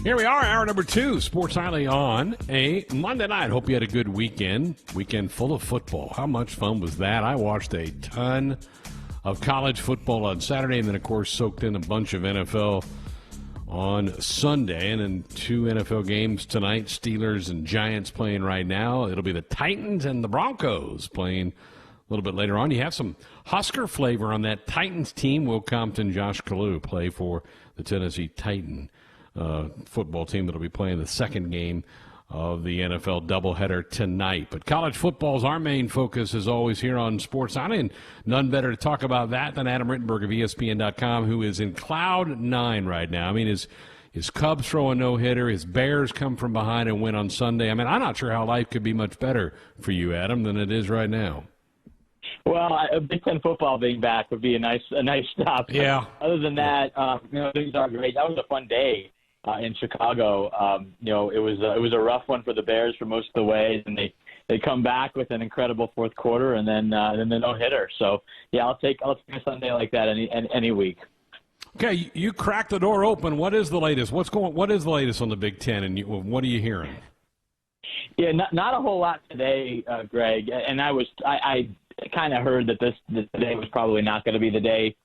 Here we are, hour number 2, Sports Nightly on a Monday night. Hope you had a good weekend. Weekend full of football. How much fun was that? I watched a ton of college football on Saturday, and then, of course, soaked in a bunch of NFL on Sunday. And then 2 NFL games tonight, Steelers and Giants playing right now. It'll be the Titans and the Broncos playing a little bit later on. You have some Husker flavor on that Titans team. Will Compton, Josh Kalu play for the Tennessee Titan football team that'll be playing the second game of the NFL doubleheader tonight. But college football is our main focus, as always, here on Sports On, and none better to talk about that than Adam Rittenberg of ESPN.com, who is in cloud 9 right now. I mean, his Cubs throw a no-hitter, his Bears come from behind and win on Sunday. I mean, I'm not sure how life could be much better for you, Adam, than it is right now. Well, Big Ten football being back would be a nice stop. Yeah. Other than that, things are great. That was a fun day in Chicago. It was a rough one for the Bears for most of the way, and they come back with an incredible fourth quarter, and then the no-hitter. So yeah, I'll take a Sunday like that any week. Okay, you cracked the door open. What is the latest? What is the latest on the Big Ten, and what are you hearing? Yeah, not a whole lot today, Greg. And I kind of heard that today was probably not going to be the day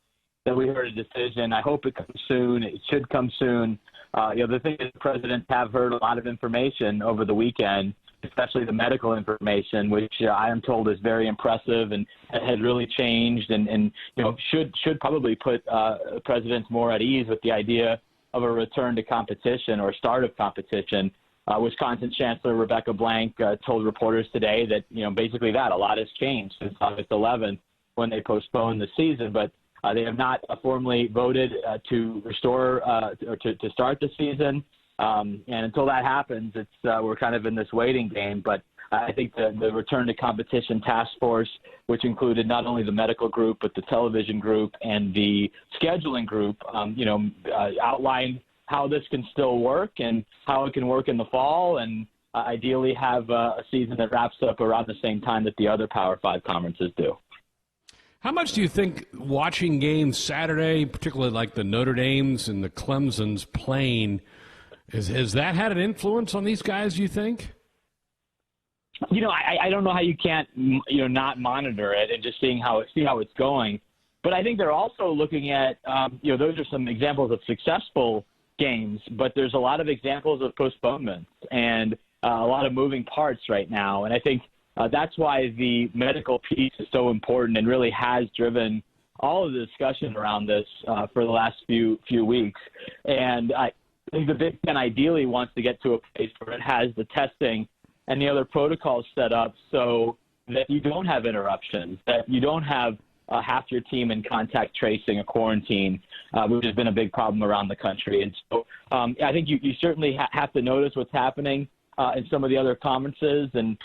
that we heard a decision. I hope it comes soon. It should come soon. The thing is, the presidents have heard a lot of information over the weekend, especially the medical information, which I am told is very impressive and has really changed and should probably put presidents more at ease with the idea of a return to competition or start of competition. Wisconsin Chancellor Rebecca Blank told reporters today that, basically that a lot has changed since August 11th when they postponed the season, but they have not formally voted to restore or to start the season. And until that happens, we're kind of in this waiting game. But I think the return to competition task force, which included not only the medical group, but the television group and the scheduling group, outlined how this can still work and how it can work in the fall and ideally have a season that wraps up around the same time that the other Power 5 conferences do. How much do you think watching games Saturday, particularly like the Notre Dames and the Clemsons playing, has that had an influence on these guys, do you think? I don't know how you can't, not monitor it and just see how it's going. But I think they're also looking at, those are some examples of successful games, but there's a lot of examples of postponements and a lot of moving parts right now. And I think that's why the medical piece is so important and really has driven all of the discussion around this for the last few weeks. And I think the Big Ten ideally wants to get to a place where it has the testing and the other protocols set up so that you don't have interruptions, that you don't have half your team in contact tracing or quarantine, which has been a big problem around the country. And so I think you certainly have to notice what's happening in some of the other conferences and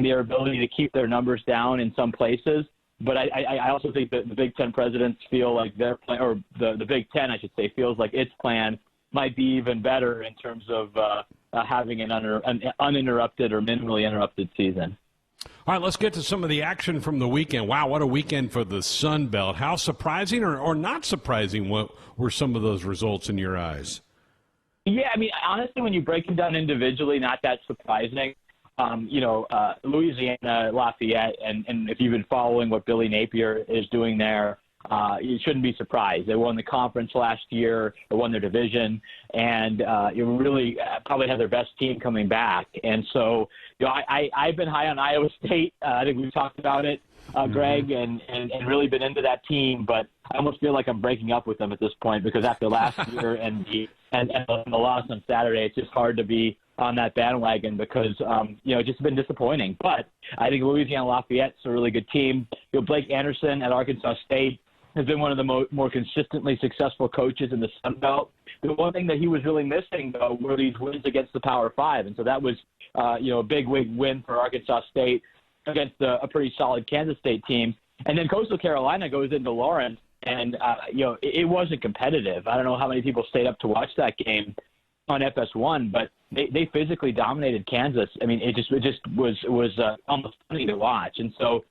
their ability to keep their numbers down in some places. But I also think that the Big Ten presidents feel like their plan, or the Big Ten, I should say, feels like its plan might be even better in terms of having an uninterrupted or minimally interrupted season. All right, let's get to some of the action from the weekend. Wow, what a weekend for the Sun Belt. How surprising or not surprising what were some of those results in your eyes? Yeah, I mean, honestly, when you break them down individually, not that surprising. Louisiana, Lafayette, and if you've been following what Billy Napier is doing there, you shouldn't be surprised. They won the conference last year. They won their division, and you really probably have their best team coming back. And so, I've been high on Iowa State. I think we've talked about it, Greg, and really been into that team. But I almost feel like I'm breaking up with them at this point because after last year and the loss on Saturday, it's just hard to be on that bandwagon because, it's just been disappointing. But I think Louisiana Lafayette's a really good team. Blake Anderson at Arkansas State has been one of the more consistently successful coaches in the Sun Belt. The one thing that he was really missing, though, were these wins against the Power 5. And so that was, a big win for Arkansas State against a pretty solid Kansas State team. And then Coastal Carolina goes into Lawrence, and, it wasn't competitive. I don't know how many people stayed up to watch that game on FS1, but they physically dominated Kansas. I mean, it just was almost funny to watch. And so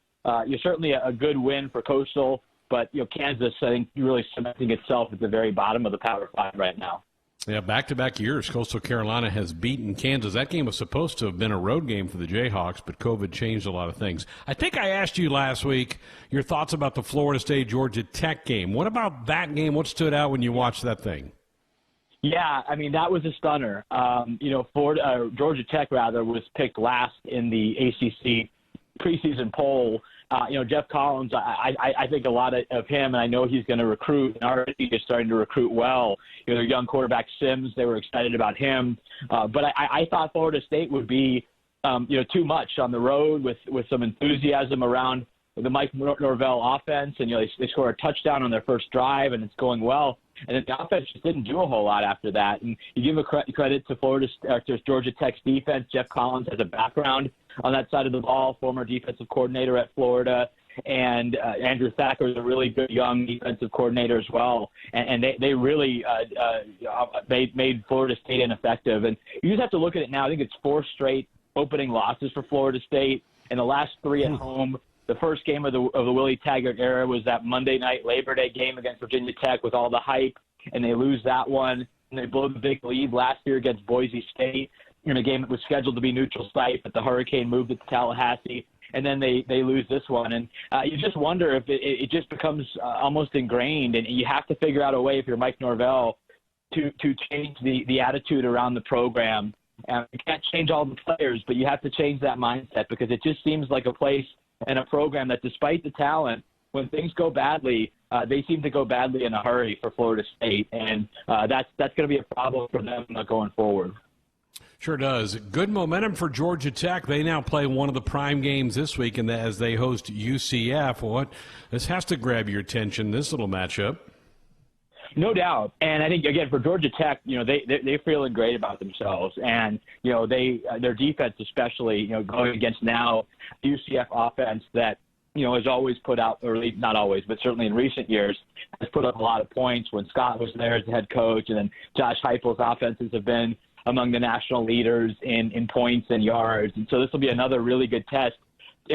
you're certainly a good win for Coastal, but Kansas, I think, really cementing itself at the very bottom of the Power 5 right now. Yeah, back-to-back years, Coastal Carolina has beaten Kansas. That game was supposed to have been a road game for the Jayhawks, but COVID changed a lot of things. I think I asked you last week your thoughts about the Florida State-Georgia Tech game. What about that game? What stood out when you watched that thing? Yeah, I mean, that was a stunner. Georgia Tech, was picked last in the ACC preseason poll. Jeff Collins, I think a lot of him, and I know he's going to recruit, and already he's starting to recruit well. Their young quarterback Sims, they were excited about him. But I thought Florida State would be, too much on the road with some enthusiasm around the Mike Norvell offense, and they score a touchdown on their first drive, and it's going well. And then the offense just didn't do a whole lot after that. And you give credit to Georgia Tech's defense. Jeff Collins has a background on that side of the ball, former defensive coordinator at Florida. And Andrew Thacker is a really good young defensive coordinator as well. And they really made Florida State ineffective. And you just have to look at it now. I think it's 4 straight opening losses for Florida State, and the last 3 at home. The first game of the Willie Taggart era was that Monday night Labor Day game against Virginia Tech with all the hype, and they lose that one. And they blow the big lead last year against Boise State in a game that was scheduled to be neutral site, but the Hurricane moved it to Tallahassee. And then they lose this one. And you just wonder if it just becomes almost ingrained, and you have to figure out a way, if you're Mike Norvell, to change the attitude around the program. You can't change all the players, but you have to change that mindset, because it just seems like a place and a program that, despite the talent, when things go badly, they seem to go badly in a hurry for Florida State, and that's going to be a problem for them going forward. Sure does. Good momentum for Georgia Tech. They now play one of the prime games this week, and as they host UCF. This has to grab your attention, this little matchup. No doubt. And I think, again, for Georgia Tech, they're feeling great about themselves. And, their defense especially, going against now UCF offense that, has always put out, or not always, but certainly in recent years, has put up a lot of points when Scott was there as the head coach. And then Josh Heupel's offenses have been among the national leaders in points and yards. And so this will be another really good test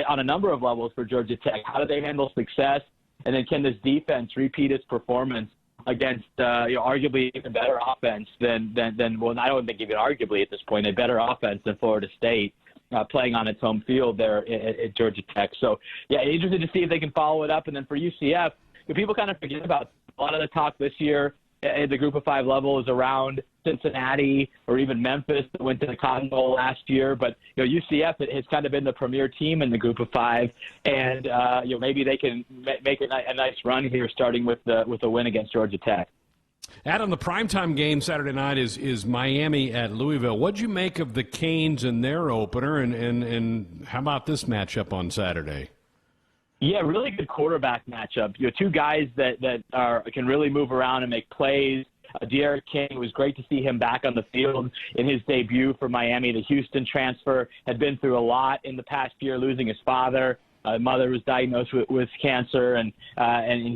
on a number of levels for Georgia Tech. How do they handle success? And then can this defense repeat its performance against arguably even better offense than well, I don't think even arguably at this point, a better offense than Florida State, playing on its home field there at Georgia Tech. So, yeah, interested to see if they can follow it up. And then for UCF, people kind of forget about a lot of the talk this year at the Group of 5 level is around Cincinnati or even Memphis that went to the Cotton Bowl last year. But UCF has kind of been the premier team in the Group of 5, and maybe they can make a nice run here, starting with a win against Georgia Tech. Adam, the primetime game Saturday night is Miami at Louisville. What'd you make of the Canes and their opener, and how about this matchup on Saturday? Yeah, really good quarterback matchup. Two guys that can really move around and make plays. De'Aaron King, it was great to see him back on the field in his debut for Miami. The Houston transfer had been through a lot in the past year, losing his father. Mother was diagnosed with cancer, and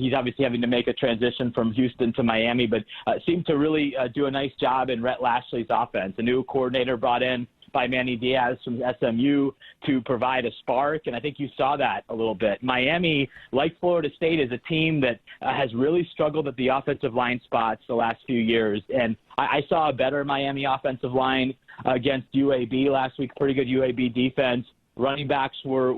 he's obviously having to make a transition from Houston to Miami, but seemed to really do a nice job in Rhett Lashley's offense. A new coordinator brought in by Manny Diaz from SMU to provide a spark, and I think you saw that a little bit. Miami, like Florida State, is a team that has really struggled at the offensive line spots the last few years, and I saw a better Miami offensive line against UAB last week, pretty good UAB defense. Running backs were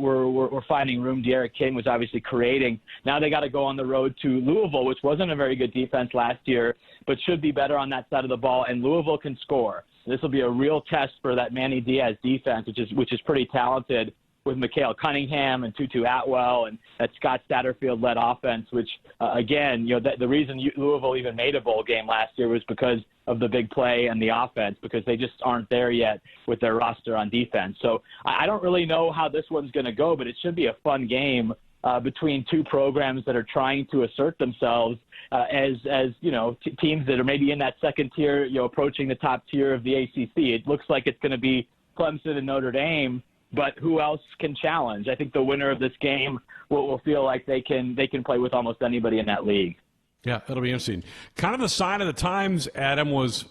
finding room. De'Aaron King was obviously creating. Now they got to go on the road to Louisville, which wasn't a very good defense last year, but should be better on that side of the ball, and Louisville can score. This will be a real test for that Manny Diaz defense, which is pretty talented, with Mikhail Cunningham and Tutu Atwell and that Scott Satterfield-led offense, which, again, the reason Louisville even made a bowl game last year was because of the big play and the offense, because they just aren't there yet with their roster on defense. So I don't really know how this one's going to go, but it should be a fun game between two programs that are trying to assert themselves as teams that are maybe in that second tier, approaching the top tier of the ACC. It looks like it's going to be Clemson and Notre Dame, but who else can challenge? I think the winner of this game will feel like they can play with almost anybody in that league. Yeah, that'll be interesting. Kind of the sign of the times, Adam, was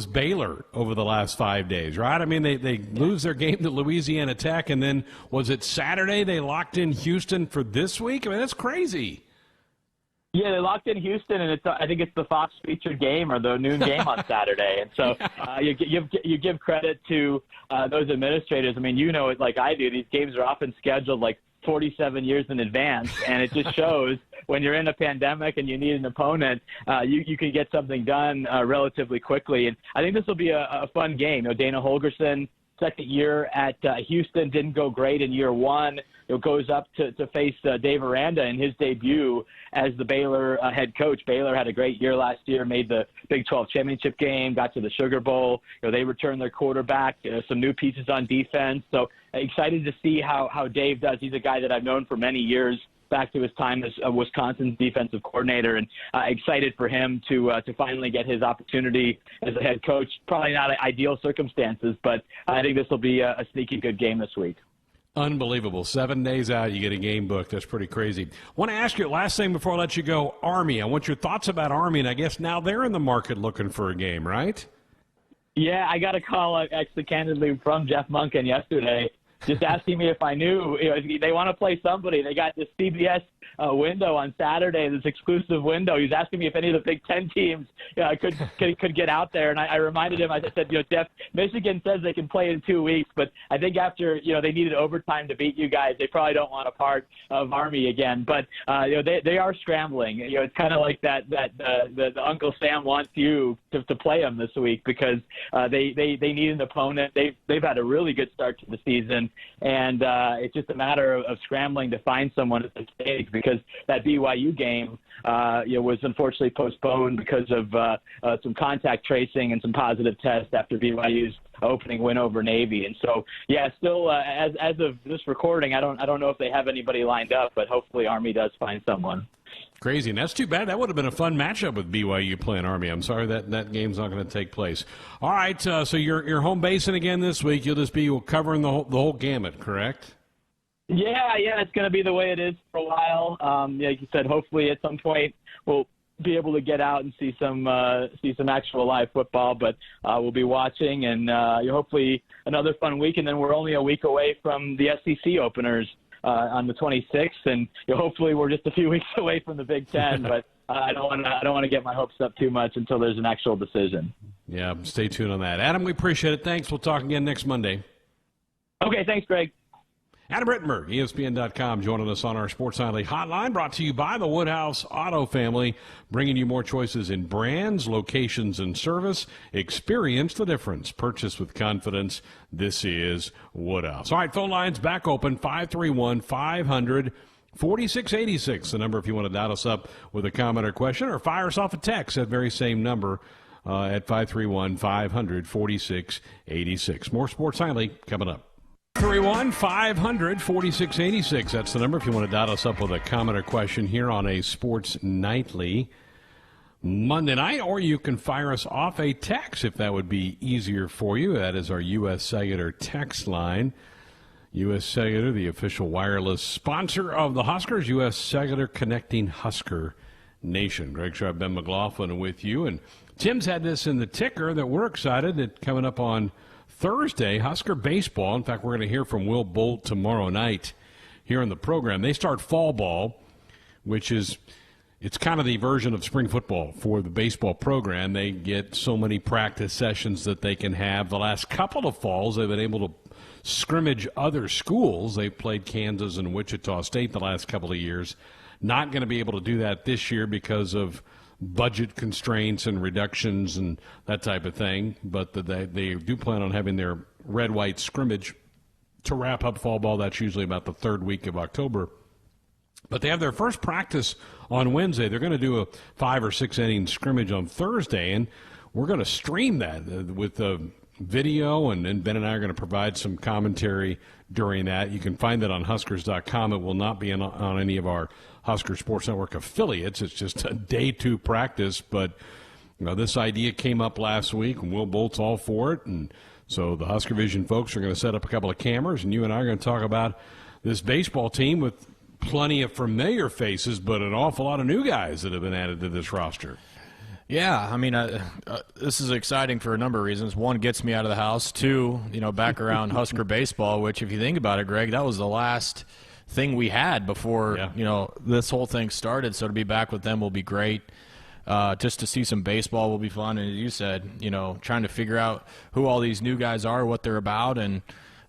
Baylor over the last 5 days, right? I mean, they lose their game to Louisiana Tech, and then was it Saturday they locked in Houston for this week? I mean, that's crazy. Yeah, they locked in Houston, and I think it's the Fox featured game or the noon game on Saturday. And so you give credit to those administrators. I mean, you know it like I do. These games are often scheduled like 47 years in advance, and it just shows when you're in a pandemic and you need an opponent, you can get something done relatively quickly. And I think this will be a fun game. You know, Dana Holgerson, second year at Houston, didn't go great in year one. Goes up to face Dave Aranda in his debut as the Baylor head coach. Baylor had a great year last year, made the Big 12 championship game, got to the Sugar Bowl. They returned their quarterback, some new pieces on defense. So excited to see how Dave does. He's a guy that I've known for many years, back to his time as Wisconsin's defensive coordinator, and excited for him to finally get his opportunity as a head coach. Probably not ideal circumstances, but I think this will be a sneaky good game this week. Unbelievable. 7 days out, you get a game booked. That's pretty crazy. I want to ask you, last thing before I let you go, Army. I want your thoughts about Army, and I guess now they're in the market looking for a game, right? Yeah, I got a call actually candidly from Jeff Monken yesterday, just asking me if I knew. They want to play somebody. They got this CBS window on Saturday, this exclusive window. He was asking me if any of the Big Ten teams could get out there, and I reminded him. I said, Jeff, Michigan says they can play in 2 weeks, but I think after they needed overtime to beat you guys, they probably don't want a part of Army again. But they are scrambling. It's kind of like the Uncle Sam wants you to play them this week because they need an opponent. They've had a really good start to the season, and it's just a matter of scrambling to find someone at the stage, because that BYU game was unfortunately postponed because of some contact tracing and some positive tests after BYU's opening win over Navy. And so, still as of this recording, I don't know if they have anybody lined up, but hopefully Army does find someone. Crazy, and that's too bad. That would have been a fun matchup with BYU playing Army. I'm sorry that game's not going to take place. All right, so you're home basing again this week. You'll just be covering the whole gamut, correct? Yeah, it's going to be the way it is for a while. Like you said, hopefully at some point we'll be able to get out and see some actual live football. But we'll be watching, and hopefully another fun week. And then we're only a week away from the SEC openers on the 26th, and hopefully we're just a few weeks away from the Big Ten. But I don't want to get my hopes up too much until there's an actual decision. Yeah, stay tuned on that, Adam. We appreciate it. Thanks. We'll talk again next Monday. Okay, thanks, Greg. Adam Rittenberg, ESPN.com, joining us on our Sports Nightly Hotline, brought to you by the Woodhouse Auto Family, bringing you more choices in brands, locations, and service. Experience the difference. Purchase with confidence. This is Woodhouse. All right, phone lines back open, 531-500-4686. The number if you want to dial us up with a comment or question, or fire us off a text, that very same number at 531-500-4686. More Sports Nightly coming up. 531-500-4686. That's the number if you want to dial us up with a comment or question here on a Sports Nightly Monday night, or you can fire us off a text if that would be easier for you. That is our U.S. Cellular text line. U.S. Cellular, the official wireless sponsor of the Huskers. U.S. Cellular, connecting Husker Nation. Greg Sharp, Ben McLaughlin with you. And Tim's had this in the ticker that we're excited that coming up on Thursday, Husker baseball. In fact, we're going to hear from Will Bolt tomorrow night here on the program. They start fall ball, which is, it's kind of the version of spring football for the baseball program. They get so many practice sessions that they can have. The last couple of falls, they've been able to scrimmage other schools. They've played Kansas and Wichita State the last couple of years. Not going to be able to do that this year because of budget constraints and reductions and that type of thing, but they do plan on having their red-white scrimmage to wrap up fall ball. That's usually about the third week of October. But they have their first practice on Wednesday. They're going to do a 5 or 6 inning scrimmage on Thursday, and we're going to stream that with the video, and then Ben and I are going to provide some commentary during that. You can find that on Huskers.com. It will not be on any of our Husker Sports Network affiliates. It's just a day 2 practice, but this idea came up last week, and Will Bolt's all for it, and so the Husker Vision folks are going to set up a couple of cameras, and you and I are going to talk about this baseball team with plenty of familiar faces, but an awful lot of new guys that have been added to this roster. Yeah, I mean, this is exciting for a number of reasons. One, gets me out of the house. Two, back around Husker baseball, which if you think about it, Greg, that was the last thing we had before this whole thing started. So to be back with them will be great. Just to see some baseball will be fun. And as you said, trying to figure out who all these new guys are, what they're about, and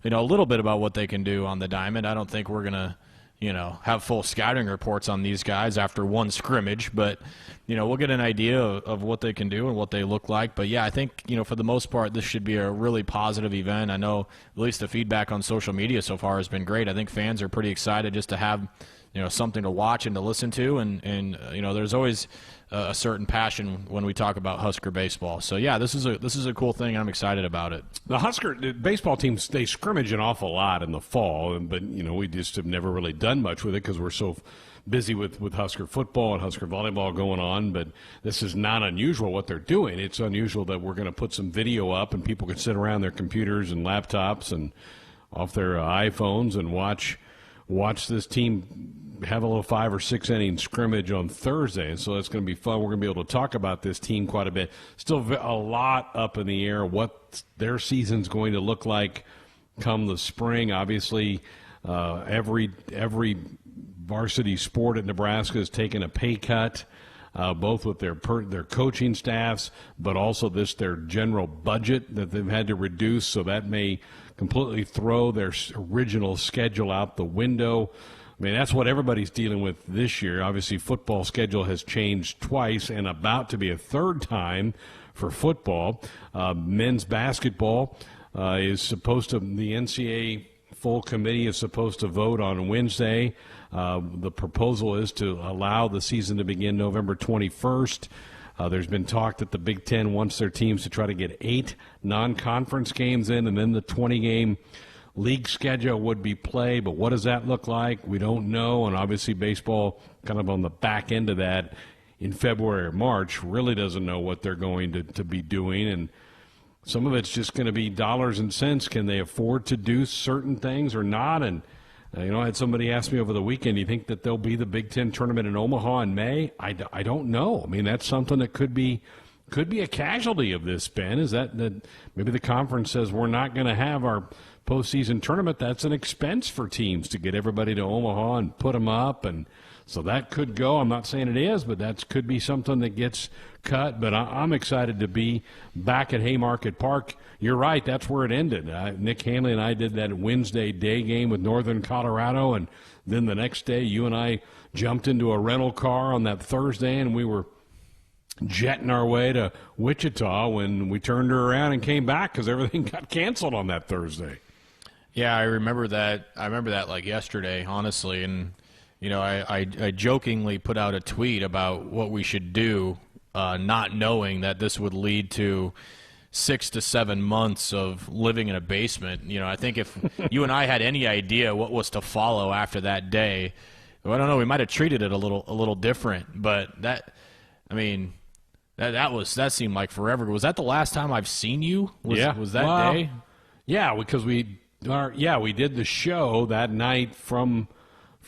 a little bit about what they can do on the diamond. I don't think we're gonna have full scouting reports on these guys after one scrimmage, but we'll get an idea of what they can do and what they look like. But yeah, I think for the most part this should be a really positive event. I know at least the feedback on social media so far has been great. I think fans are pretty excited just to have something to watch and to listen to, and there's always a certain passion when we talk about Husker baseball. So yeah, this is a cool thing. I'm excited about it. The Husker baseball teams, they scrimmage an awful lot in the fall, but we just have never really done much with it because we're so busy with Husker football and Husker volleyball going on. But this is not unusual what they're doing. It's unusual that we're going to put some video up and people can sit around their computers and laptops and off their iPhones and watch this team have a little 5 or 6 inning scrimmage on Thursday, and so that's going to be fun. We're going to be able to talk about this team quite a bit. Still a lot up in the air what their season's going to look like come the spring. Obviously, every varsity sport at Nebraska has taken a pay cut, both with their coaching staffs, but also their general budget that they've had to reduce, so that may completely throw their original schedule out the window. I mean, that's what everybody's dealing with this year. Obviously, football schedule has changed twice and about to be a third time for football. Men's basketball is supposed to, the NCAA full committee is supposed to vote on Wednesday. The proposal is to allow the season to begin November 21st. There's been talk that the Big Ten wants their teams to try to get 8 non-conference games in, and then the 20-game league schedule would be played. But what does that look like? We don't know, and obviously baseball kind of on the back end of that in February or March really doesn't know what they're going to be doing, and some of it's just going to be dollars and cents. Can they afford to do certain things or not? And I had somebody ask me over the weekend, do you think that there'll be the Big Ten tournament in Omaha in May? I don't know. I mean, that's something that could be a casualty of this, Ben, is that maybe the conference says we're not going to have our postseason tournament. That's an expense for teams to get everybody to Omaha and put them up, and so that could go. I'm not saying it is, but that could be something that gets cut. But I'm excited to be back at Haymarket Park. You're right, that's where it ended. Nick Hanley and I did that Wednesday day game with Northern Colorado, and then the next day you and I jumped into a rental car on that Thursday, and we were jetting our way to Wichita when we turned her around and came back because everything got canceled on that Thursday. Yeah, I remember that. Like yesterday, honestly, and I jokingly put out a tweet about what we should do, not knowing that this would lead to 6 to 7 months of living in a basement. I think if you and I had any idea what was to follow after that day, I don't know, we might have treated it a little different. But that seemed like forever. Was that the last time I've seen you? Was that day? Yeah, because we did the show that night from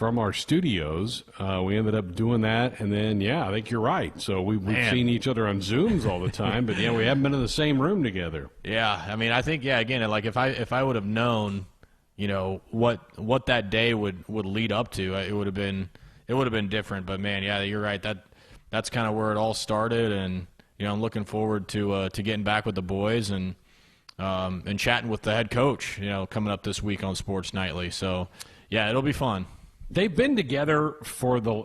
our studios. We ended up doing that, and then I think you're right. So we've seen each other on Zooms all the time, but we haven't been in the same room together. Yeah, I mean, I think again, like if I would have known, what that day would lead up to, it would have been different. But man, yeah, you're right. That's kind of where it all started, and I'm looking forward to getting back with the boys and chatting with the head coach, coming up this week on Sports Nightly. So yeah, it'll be fun. They've been together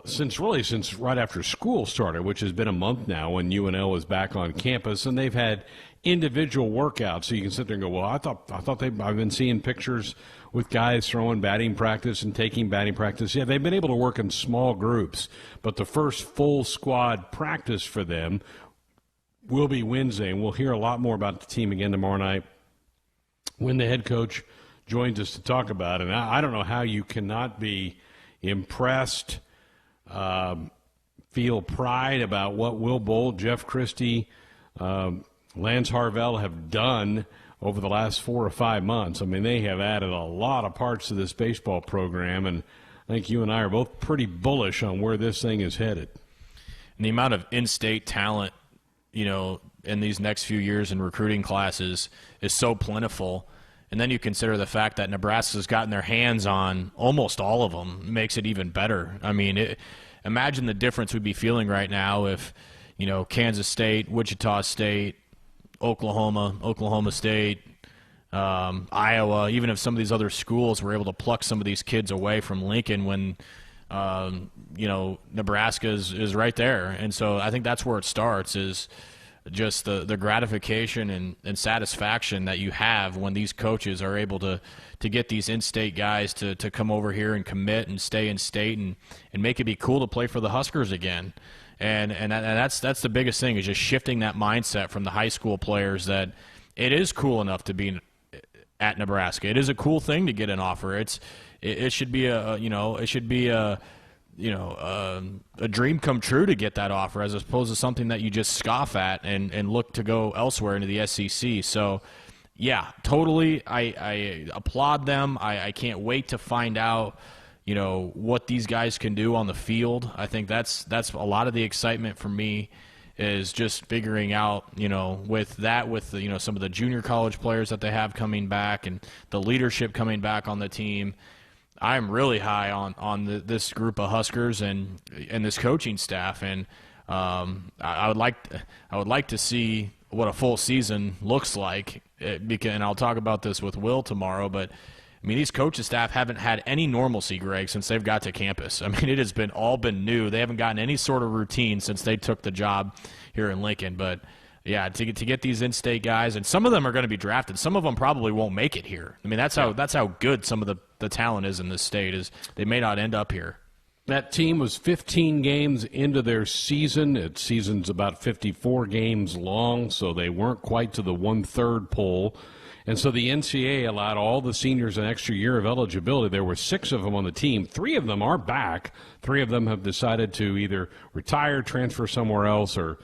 since right after school started, which has been a month now when UNL was back on campus, and they've had individual workouts. So you can sit there and go, well, I thought I've been seeing pictures with guys throwing batting practice and taking batting practice. Yeah, they've been able to work in small groups, but the first full squad practice for them will be Wednesday, and we'll hear a lot more about the team again tomorrow night when the head coach joins us to talk about it. And I don't know how you cannot be impressed, feel pride about what Will Bolt, Jeff Christie, Lance Harvell have done over the last 4 or 5 months. I mean, they have added a lot of parts to this baseball program, and I think you and I are both pretty bullish on where this thing is headed. And the amount of in-state talent, in these next few years in recruiting classes is so plentiful. and then you consider the fact that Nebraska's gotten their hands on almost all of them, makes it even better. I mean, imagine the difference we'd be feeling right now if, Kansas State, Wichita State, Oklahoma State, Iowa, even if some of these other schools were able to pluck some of these kids away from Lincoln when, Nebraska is right there. And so I think that's where it starts, is just the gratification and satisfaction that you have when these coaches are able to get these in-state guys to come over here and commit and stay in state and make it be cool to play for the Huskers again. And that's the biggest thing, is just shifting that mindset from the high school players that it is cool enough to be at Nebraska. It is a cool thing to get an offer. It should be a dream come true to get that offer, as opposed to something that you just scoff at and look to go elsewhere into the SEC. So, yeah, totally. I applaud them. I can't wait to find out, what these guys can do on the field. I think that's a lot of the excitement for me, is just figuring out, with some of the junior college players that they have coming back and the leadership coming back on the team. I'm really high on this group of Huskers and this coaching staff, and I would like to see what a full season looks like. And I'll talk about this with Will tomorrow, but I mean, these coaching staff haven't had any normalcy, Greg, since they've got to campus. I mean, it has all been new. They haven't gotten any sort of routine since they took the job here in Lincoln. But yeah, to get these in-state guys, and some of them are going to be drafted. Some of them probably won't make it here. I mean, that's how good some of the talent is in this state, is they may not end up here. That team was 15 games into their season. Its season's about 54 games long, so they weren't quite to the one-third poll. And so the NCAA allowed all the seniors an extra year of eligibility. There were 6 of them on the team. 3 of them are back. 3 of them have decided to either retire, transfer somewhere else, or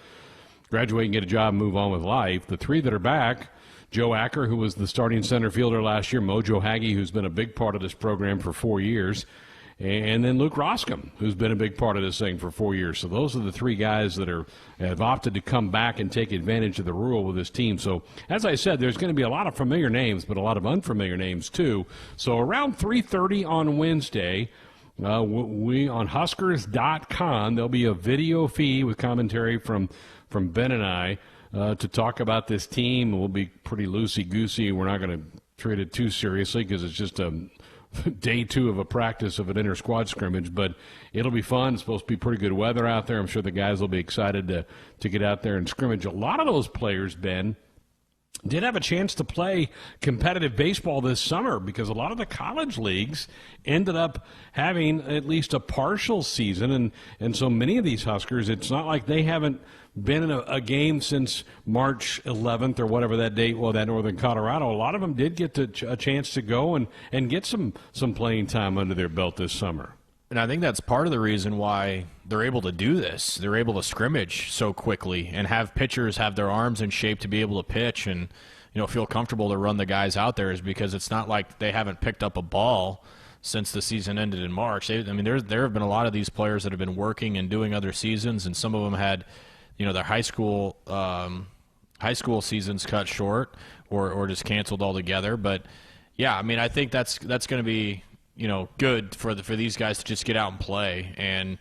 graduate and get a job and move on with life. The 3 that are back, Joe Acker, who was the starting center fielder last year, Mojo Hagee, who's been a big part of this program for 4 years, and then Luke Roscom, who's been a big part of this thing for 4 years. So those are the 3 guys that have opted to come back and take advantage of the rule with this team. So, as I said, there's going to be a lot of familiar names, but a lot of unfamiliar names too. So around 3:30 on Wednesday, we on Huskers.com, there'll be a video feed with commentary from Ben and I to talk about this team. We'll be pretty loosey-goosey. We're not going to treat it too seriously because it's just day 2 of a practice of an inter-squad scrimmage, but it'll be fun. It's supposed to be pretty good weather out there. I'm sure the guys will be excited to get out there and scrimmage. A lot of those players, Ben, did have a chance to play competitive baseball this summer because a lot of the college leagues ended up having at least a partial season, and so many of these Huskers, it's not like they haven't been in a game since March 11th or whatever that date was at Northern Colorado. A lot of them did get a chance to go and get some playing time under their belt this summer. And I think that's part of the reason why they're able to do this. They're able to scrimmage so quickly and have pitchers have their arms in shape to be able to pitch and feel comfortable to run the guys out there, is because it's not like they haven't picked up a ball since the season ended in March. There have been a lot of these players that have been working and doing other seasons, and some of them had their high school seasons cut short or just canceled altogether. But yeah, I mean, I think that's going to be good for these guys to just get out and play, and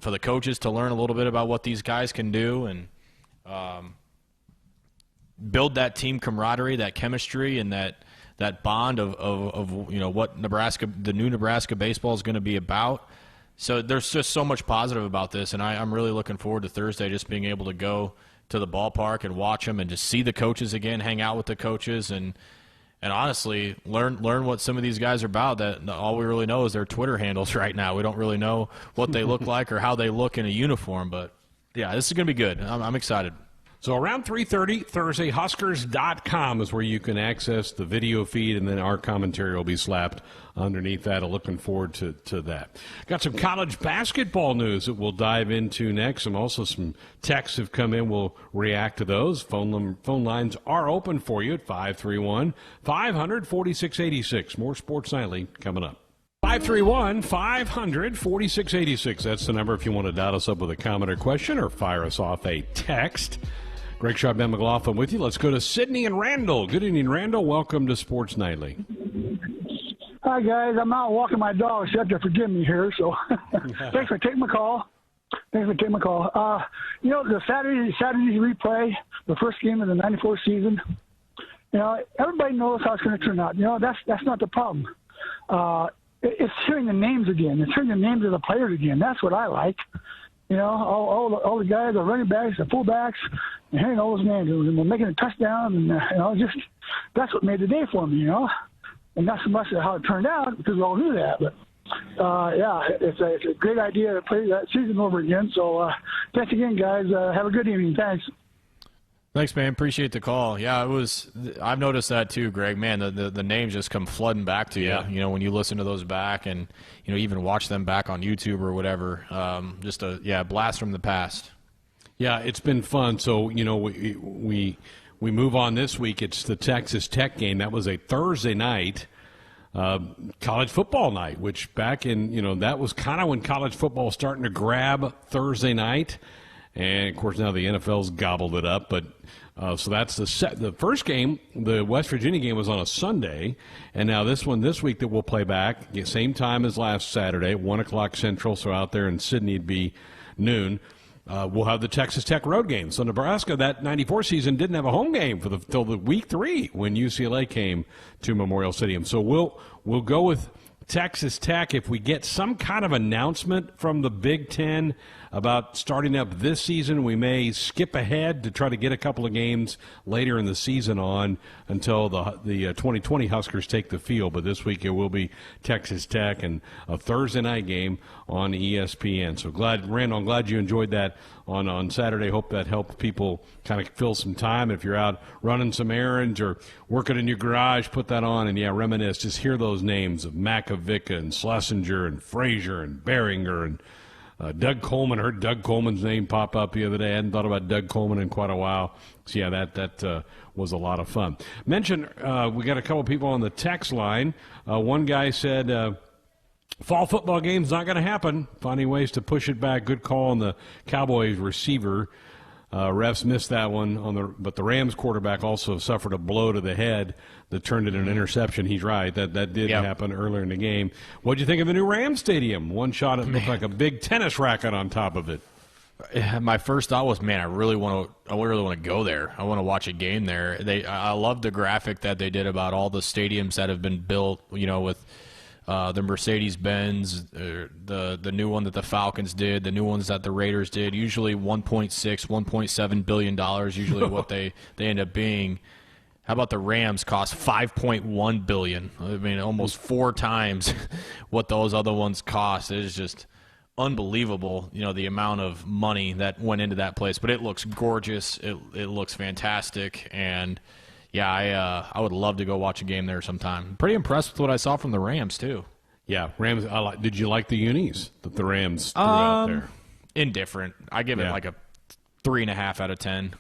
for the coaches to learn a little bit about what these guys can do and build that team camaraderie, that chemistry, and that bond of what the new Nebraska baseball is going to be about. So there's just so much positive about this, and I'm really looking forward to Thursday, just being able to go to the ballpark and watch them and just see the coaches again, hang out with the coaches, and honestly learn what some of these guys are about. That all we really know is their Twitter handles right now. We don't really know what they look like or how they look in a uniform, but yeah, this is going to be good. I'm excited. So around 3:30 Thursday, Huskers.com is where you can access the video feed, and then our commentary will be slapped underneath that. I'm looking forward to that. Got some college basketball news that we'll dive into next. Some texts have come in. We'll react to those. Phone lines are open for you at 531-500-4686. More Sports Nightly coming up. 531-500-4686. That's the number if you want to dial us up with a comment or question or fire us off a text. Greg Shaw, Ben McLaughlin with you. Let's go to Sydney and Randall. Good evening, Randall. Welcome to Sports Nightly. Hi, guys. I'm out walking my dog, so you have to forgive me here. So thanks for taking my call. The Saturday's replay, the first game of the 94 season, everybody knows how it's going to turn out. That's not the problem. It's hearing the names again. It's hearing the names of the players again. That's what I like. All the guys, the running backs, the fullbacks, and hearing all those names and making a touchdown, and just that's what made the day for me. And not so much how it turned out because we all knew that, but it's a great idea to play that season over again. So thanks again, guys. Have a good evening. Thanks. Thanks, man. Appreciate the call. Yeah, I've noticed that too, Greg. Man, the names just come flooding back to you. You know, when you listen to those back and even watch them back on YouTube or whatever. Just a blast from the past. Yeah, it's been fun. So we move on this week. It's the Texas Tech game. That was a Thursday night. College football night, which back in, that was kind of when college football was starting to grab Thursday night. And, of course, now the NFL's gobbled it up. But so that's the first game. The West Virginia game was on a Sunday. And now this week that we'll play back, same time as last Saturday, 1 o'clock Central. So out there in Sydney it'd be noon. We'll have the Texas Tech road game. So Nebraska, that 94 season, didn't have a home game till the week 3 when UCLA came to Memorial Stadium. So we'll go with Texas Tech if we get some kind of announcement from the Big Ten about starting up this season. We may skip ahead to try to get a couple of games later in the season on until the 2020 Huskers take the field. But this week it will be Texas Tech and a Thursday night game on ESPN. So Randall, I'm glad you enjoyed that on Saturday. Hope that helped people kind of fill some time. If you're out running some errands or working in your garage, put that on and reminisce. Just hear those names of Makovica and Schlesinger and Frazier and Behringer and Doug Coleman. I heard Doug Coleman's name pop up the other day. I hadn't thought about Doug Coleman in quite a while. So, that was a lot of fun. Mentioned we got a couple people on the text line. One guy said fall football game's not going to happen. Finding ways to push it back. Good call on the Cowboys receiver. Refs missed that one but the Rams quarterback also suffered a blow to the head that turned into an interception. He's right. That did happen earlier in the game. What'd you think of the new Rams stadium? One shot, it looked like a big tennis racket on top of it. My first thought was, man, I really want to go there. I want to watch a game there. I love the graphic that they did about all the stadiums that have been built, with the Mercedes-Benz, the new one that the Falcons did, the new ones that the Raiders did, usually $1.6, $1.7 billion, usually what they end up being. How about the Rams cost $5.1 billion? I mean, almost 4 times what those other ones cost. It is just unbelievable, the amount of money that went into that place. But it looks gorgeous. It looks fantastic. And I would love to go watch a game there sometime. Pretty impressed with what I saw from the Rams too. Yeah, Rams. Did you like the unis that the Rams threw out there? Indifferent. I give it like a 3.5 out of 10.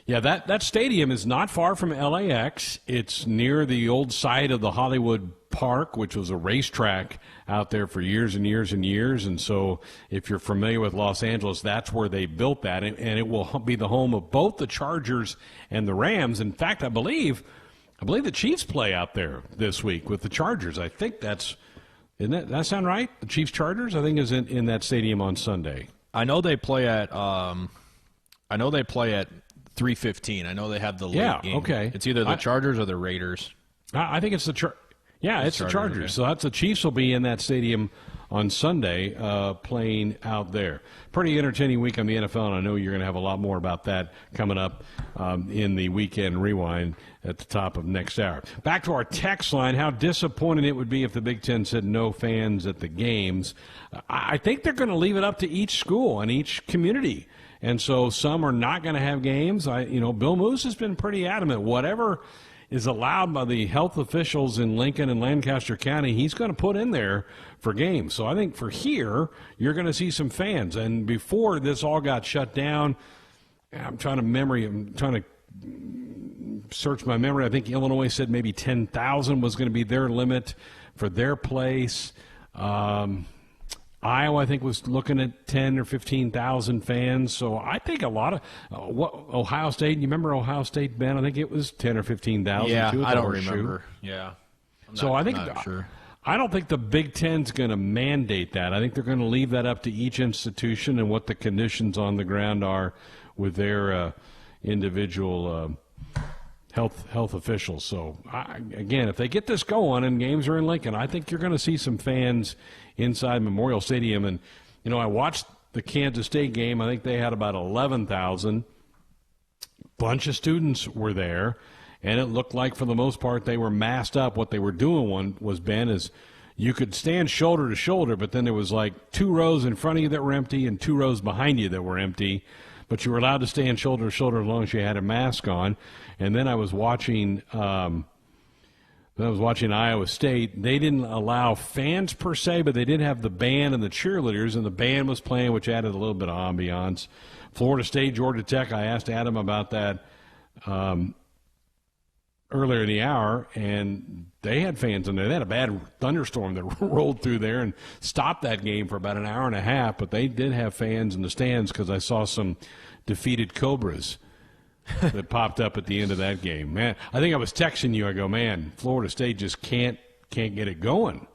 Yeah, that stadium is not far from LAX. It's near the old site of the Hollywood Park, which was a racetrack out there for years and years and years. And so if you're familiar with Los Angeles, that's where they built that. And it will be the home of both the Chargers and the Rams. In fact, I believe the Chiefs play out there this week with the Chargers. I think doesn't that sound right? The Chiefs-Chargers, I think, is in that stadium on Sunday. I know they play at 3:15. I know they have the late game. Okay. It's either the Chargers or the Raiders. I think it's the it's the Chargers. Okay. So that's the Chiefs will be in that stadium on Sunday playing out there. Pretty entertaining week on the NFL, and I know you're going to have a lot more about that coming up in the Weekend Rewind at the top of next hour. Back to our text line. How disappointing it would be if the Big Ten said no fans at the games. I think they're going to leave it up to each school and each community. And so some are not going to have games. Bill Moose has been pretty adamant. Whatever is allowed by the health officials in Lincoln and Lancaster County, he's going to put in there for games. So I think for here, you're going to see some fans. And before this all got shut down, I'm trying to search my memory. I think Illinois said maybe 10,000 was going to be their limit for their place. Iowa, I think, was looking at 10 or 15,000 fans. So I think a lot of Ohio State. You remember Ohio State, Ben? I think it was 10 or 15,000. Yeah, too, I don't remember. Yeah. I think sure. I don't think the Big Ten's going to mandate that. I think they're going to leave that up to each institution and what the conditions on the ground are with their individual health officials. So, again, if they get this going and games are in Lincoln, I think you're going to see some fans inside Memorial Stadium. And, I watched the Kansas State game. I think they had about 11,000. Bunch of students were there, and it looked like for the most part they were masked up. What they were doing is you could stand shoulder to shoulder, but then there was like 2 rows in front of you that were empty and 2 rows behind you that were empty. But you were allowed to stand shoulder to shoulder as long as you had a mask on. And then I was watching Iowa State. They didn't allow fans per se, but they did have the band and the cheerleaders, and the band was playing, which added a little bit of ambiance. Florida State, Georgia Tech, I asked Adam about that earlier in the hour, and they had fans in there. They had a bad thunderstorm that rolled through there and stopped that game for about an hour and a half, but they did have fans in the stands because I saw some defeated Cobras that popped up at the end of that game. Man, I think I was texting you. I go, man, Florida State just can't get it going.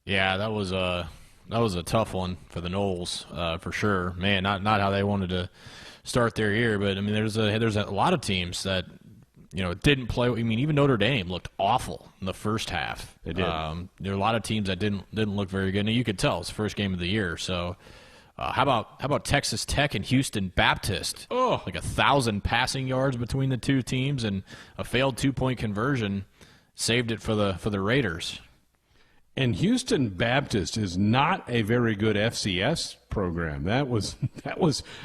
Yeah, that was a tough one for the Noles, for sure. Man, not how they wanted to start their year, but I mean, there's a lot of teams that didn't play. I mean, even Notre Dame looked awful in the first half. They did. There are a lot of teams that didn't look very good, and you could tell it's the first game of the year. So, how about Texas Tech and Houston Baptist? Oh, like 1,000 passing yards between the two teams, and a failed 2-point conversion saved it for the Raiders. And Houston Baptist is not a very good FCS program. That was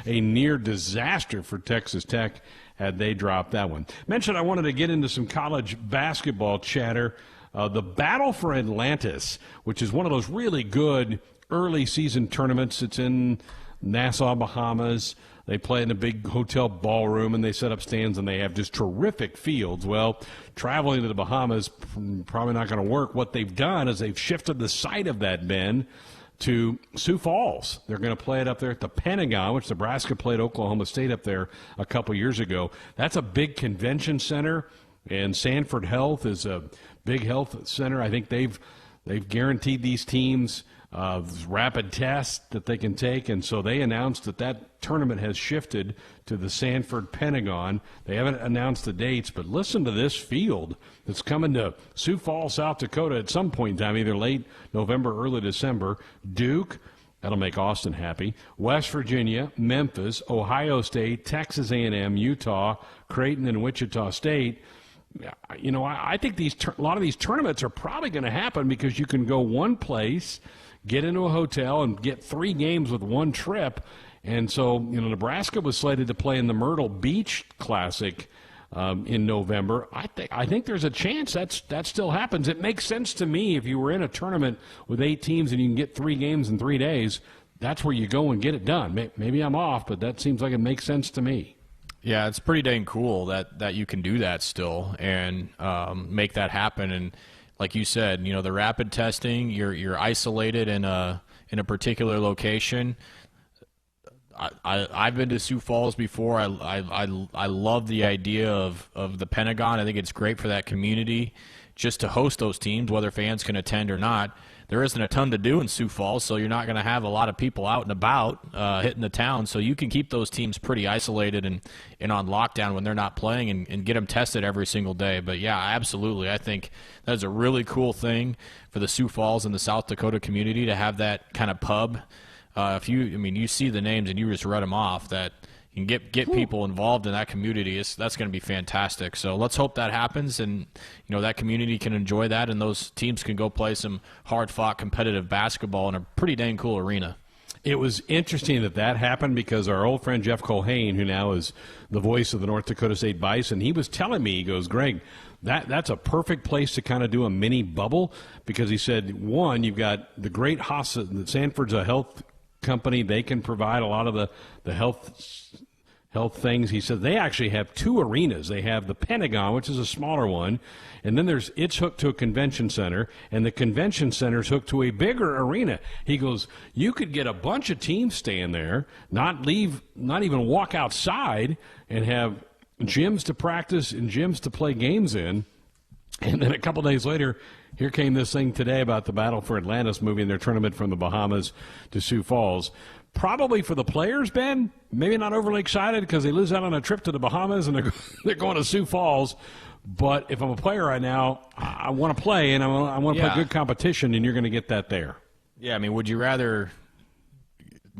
a near disaster for Texas Tech had they dropped that one. Mentioned I wanted to get into some college basketball chatter. The Battle for Atlantis, which is one of those really good early season tournaments. It's in Nassau, Bahamas. They play in a big hotel ballroom, and they set up stands, and they have just terrific fields. Well, traveling to the Bahamas, probably not going to work. What they've done is they've shifted the site of that, Ben, to Sioux Falls. They're going to play it up there at the Pentagon, which Nebraska played Oklahoma State up there a couple years ago. That's a big convention center, and Sanford Health is a big health center. I think they've guaranteed these teams rapid tests that they can take, and so they announced that tournament has shifted to the Sanford Pentagon. They haven't announced the dates, but listen to this field that's coming to Sioux Falls, South Dakota at some point in time, either late November, early December. Duke, that'll make Austin happy, West Virginia, Memphis, Ohio State, Texas A&M, Utah, Creighton, and Wichita State. I think a lot of these tournaments are probably going to happen because you can go one place, get into a hotel, and get 3 games with one trip. And so, Nebraska was slated to play in the Myrtle Beach Classic in November. I think there's a chance that still happens. It makes sense to me if you were in a tournament with 8 teams and you can get 3 games in 3 days, that's where you go and get it done. Maybe I'm off, but that seems like it makes sense to me. Yeah, it's pretty dang cool that you can do that still and make that happen. And like you said, the rapid testing, you're isolated in a particular location. I've been to Sioux Falls before. I love the idea of the Pentagon. I think it's great for that community just to host those teams, whether fans can attend or not. There isn't a ton to do in Sioux Falls, so you're not going to have a lot of people out and about hitting the town. So you can keep those teams pretty isolated and on lockdown when they're not playing and get them tested every single day. But, yeah, absolutely. I think that is a really cool thing for the Sioux Falls and the South Dakota community to have that kind of pub. You see the names and you just read them off that you can get people involved in that community. That's going to be fantastic. So let's hope that happens and, that community can enjoy that and those teams can go play some hard-fought competitive basketball in a pretty dang cool arena. It was interesting that happened because our old friend Jeff Colhane, who now is the voice of the North Dakota State Bison, he was telling me, he goes, Greg, that's a perfect place to kind of do a mini bubble because he said, one, you've got the great hospital, Sanford's a health company. They can provide a lot of the health health things. He said they actually have 2 arenas. They have the Pentagon, which is a smaller one, and then it's hooked to a convention center, and the convention center is hooked to a bigger arena. He goes, you could get a bunch of teams staying there, not even walk outside, and have gyms to practice and gyms to play games in. And then a couple days later, here came this thing today about the Battle for Atlantis moving their tournament from the Bahamas to Sioux Falls. Probably for the players, Ben, maybe not overly excited because they lose out on a trip to the Bahamas and they're going to Sioux Falls. But if I'm a player right now, I want to play, and I want to play good competition, and you're going to get that there. Yeah, I mean, would you rather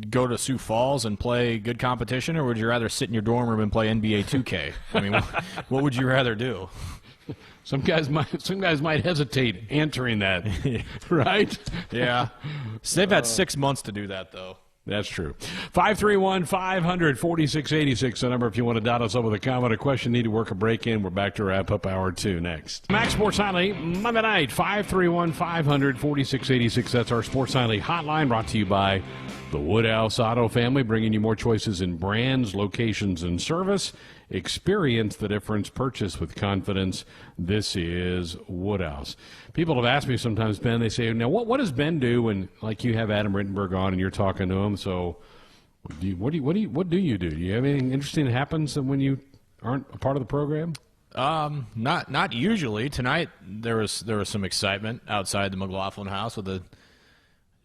go to Sioux Falls and play good competition, or would you rather sit in your dorm room and play NBA 2K? I mean, what would you rather do? Some guys might hesitate answering that, right? Yeah. So they've had 6 months to do that, though. That's true. 531-500-4686, the number if you want to dot us up with a comment or question. Need to work a break in. We're back to wrap up hour 2 next. Max Sports Nightly, Monday night, 531-500-4686. That's our Sports Nightly hotline, brought to you by the Woodhouse Auto Family, bringing you more choices in brands, locations, and service. Experience the difference. Purchase with confidence. This is Woodhouse. People have asked me sometimes, Ben, they say, now what does Ben do when, like, you have Adam Rittenberg on and you're talking to him? So what do you do? Do you have anything interesting that happens when you aren't a part of the program? Not usually. Tonight there was some excitement outside the McLaughlin house with a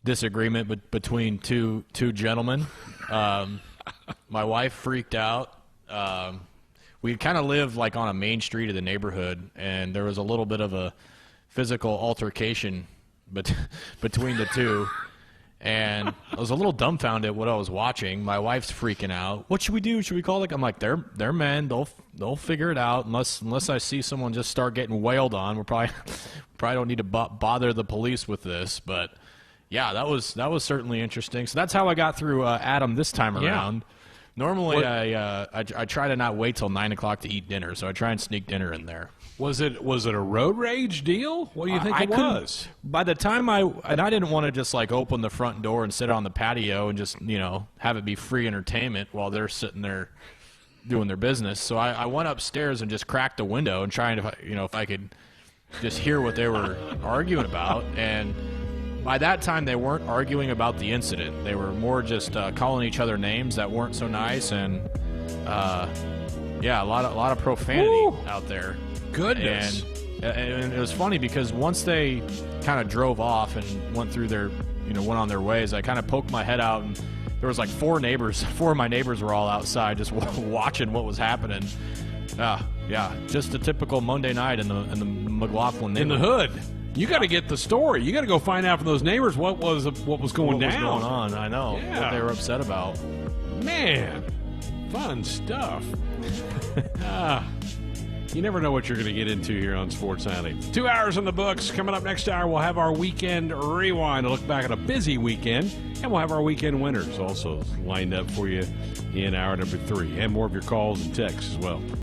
disagreement between two gentlemen. My wife freaked out. We kind of lived like on a main street of the neighborhood, and there was a little bit of a physical altercation between the two. And I was a little dumbfounded at what I was watching. My wife's freaking out. What should we do? Should we call it? I'm like, they're men. They'll figure it out. Unless I see someone just start getting wailed on, we probably don't need to bother the police with this. But yeah, that was certainly interesting. So that's how I got through Adam this time around. Normally, I try to not wait till 9 o'clock to eat dinner, so I try and sneak dinner in there. Was it a road rage deal? What do you think it was? By the time I didn't want to just like open the front door and sit on the patio and just have it be free entertainment while they're sitting there doing their business. So I went upstairs and just cracked the window and trying to if I could just hear what they were arguing about. And by that time, they weren't arguing about the incident. They were more just calling each other names that weren't so nice, and a lot of profanity out there. Goodness. And it was funny because once they kind of drove off and went through went on their ways, I kind of poked my head out, and there was like 4 neighbors. 4 of my neighbors were all outside just watching what was happening. Yeah, just a typical Monday night in the McLaughlin neighborhood. In the hood. You got to get the story. You got to go find out from those neighbors what was going down. What was going on? I know. Yeah. What they were upset about. Man, fun stuff. You never know what you're going to get into here on Sports Nightly. 2 hours in the books. Coming up next hour, we'll have our weekend rewind, a look back at a busy weekend, and we'll have our weekend winners also lined up for you in hour number 3, and more of your calls and texts as well.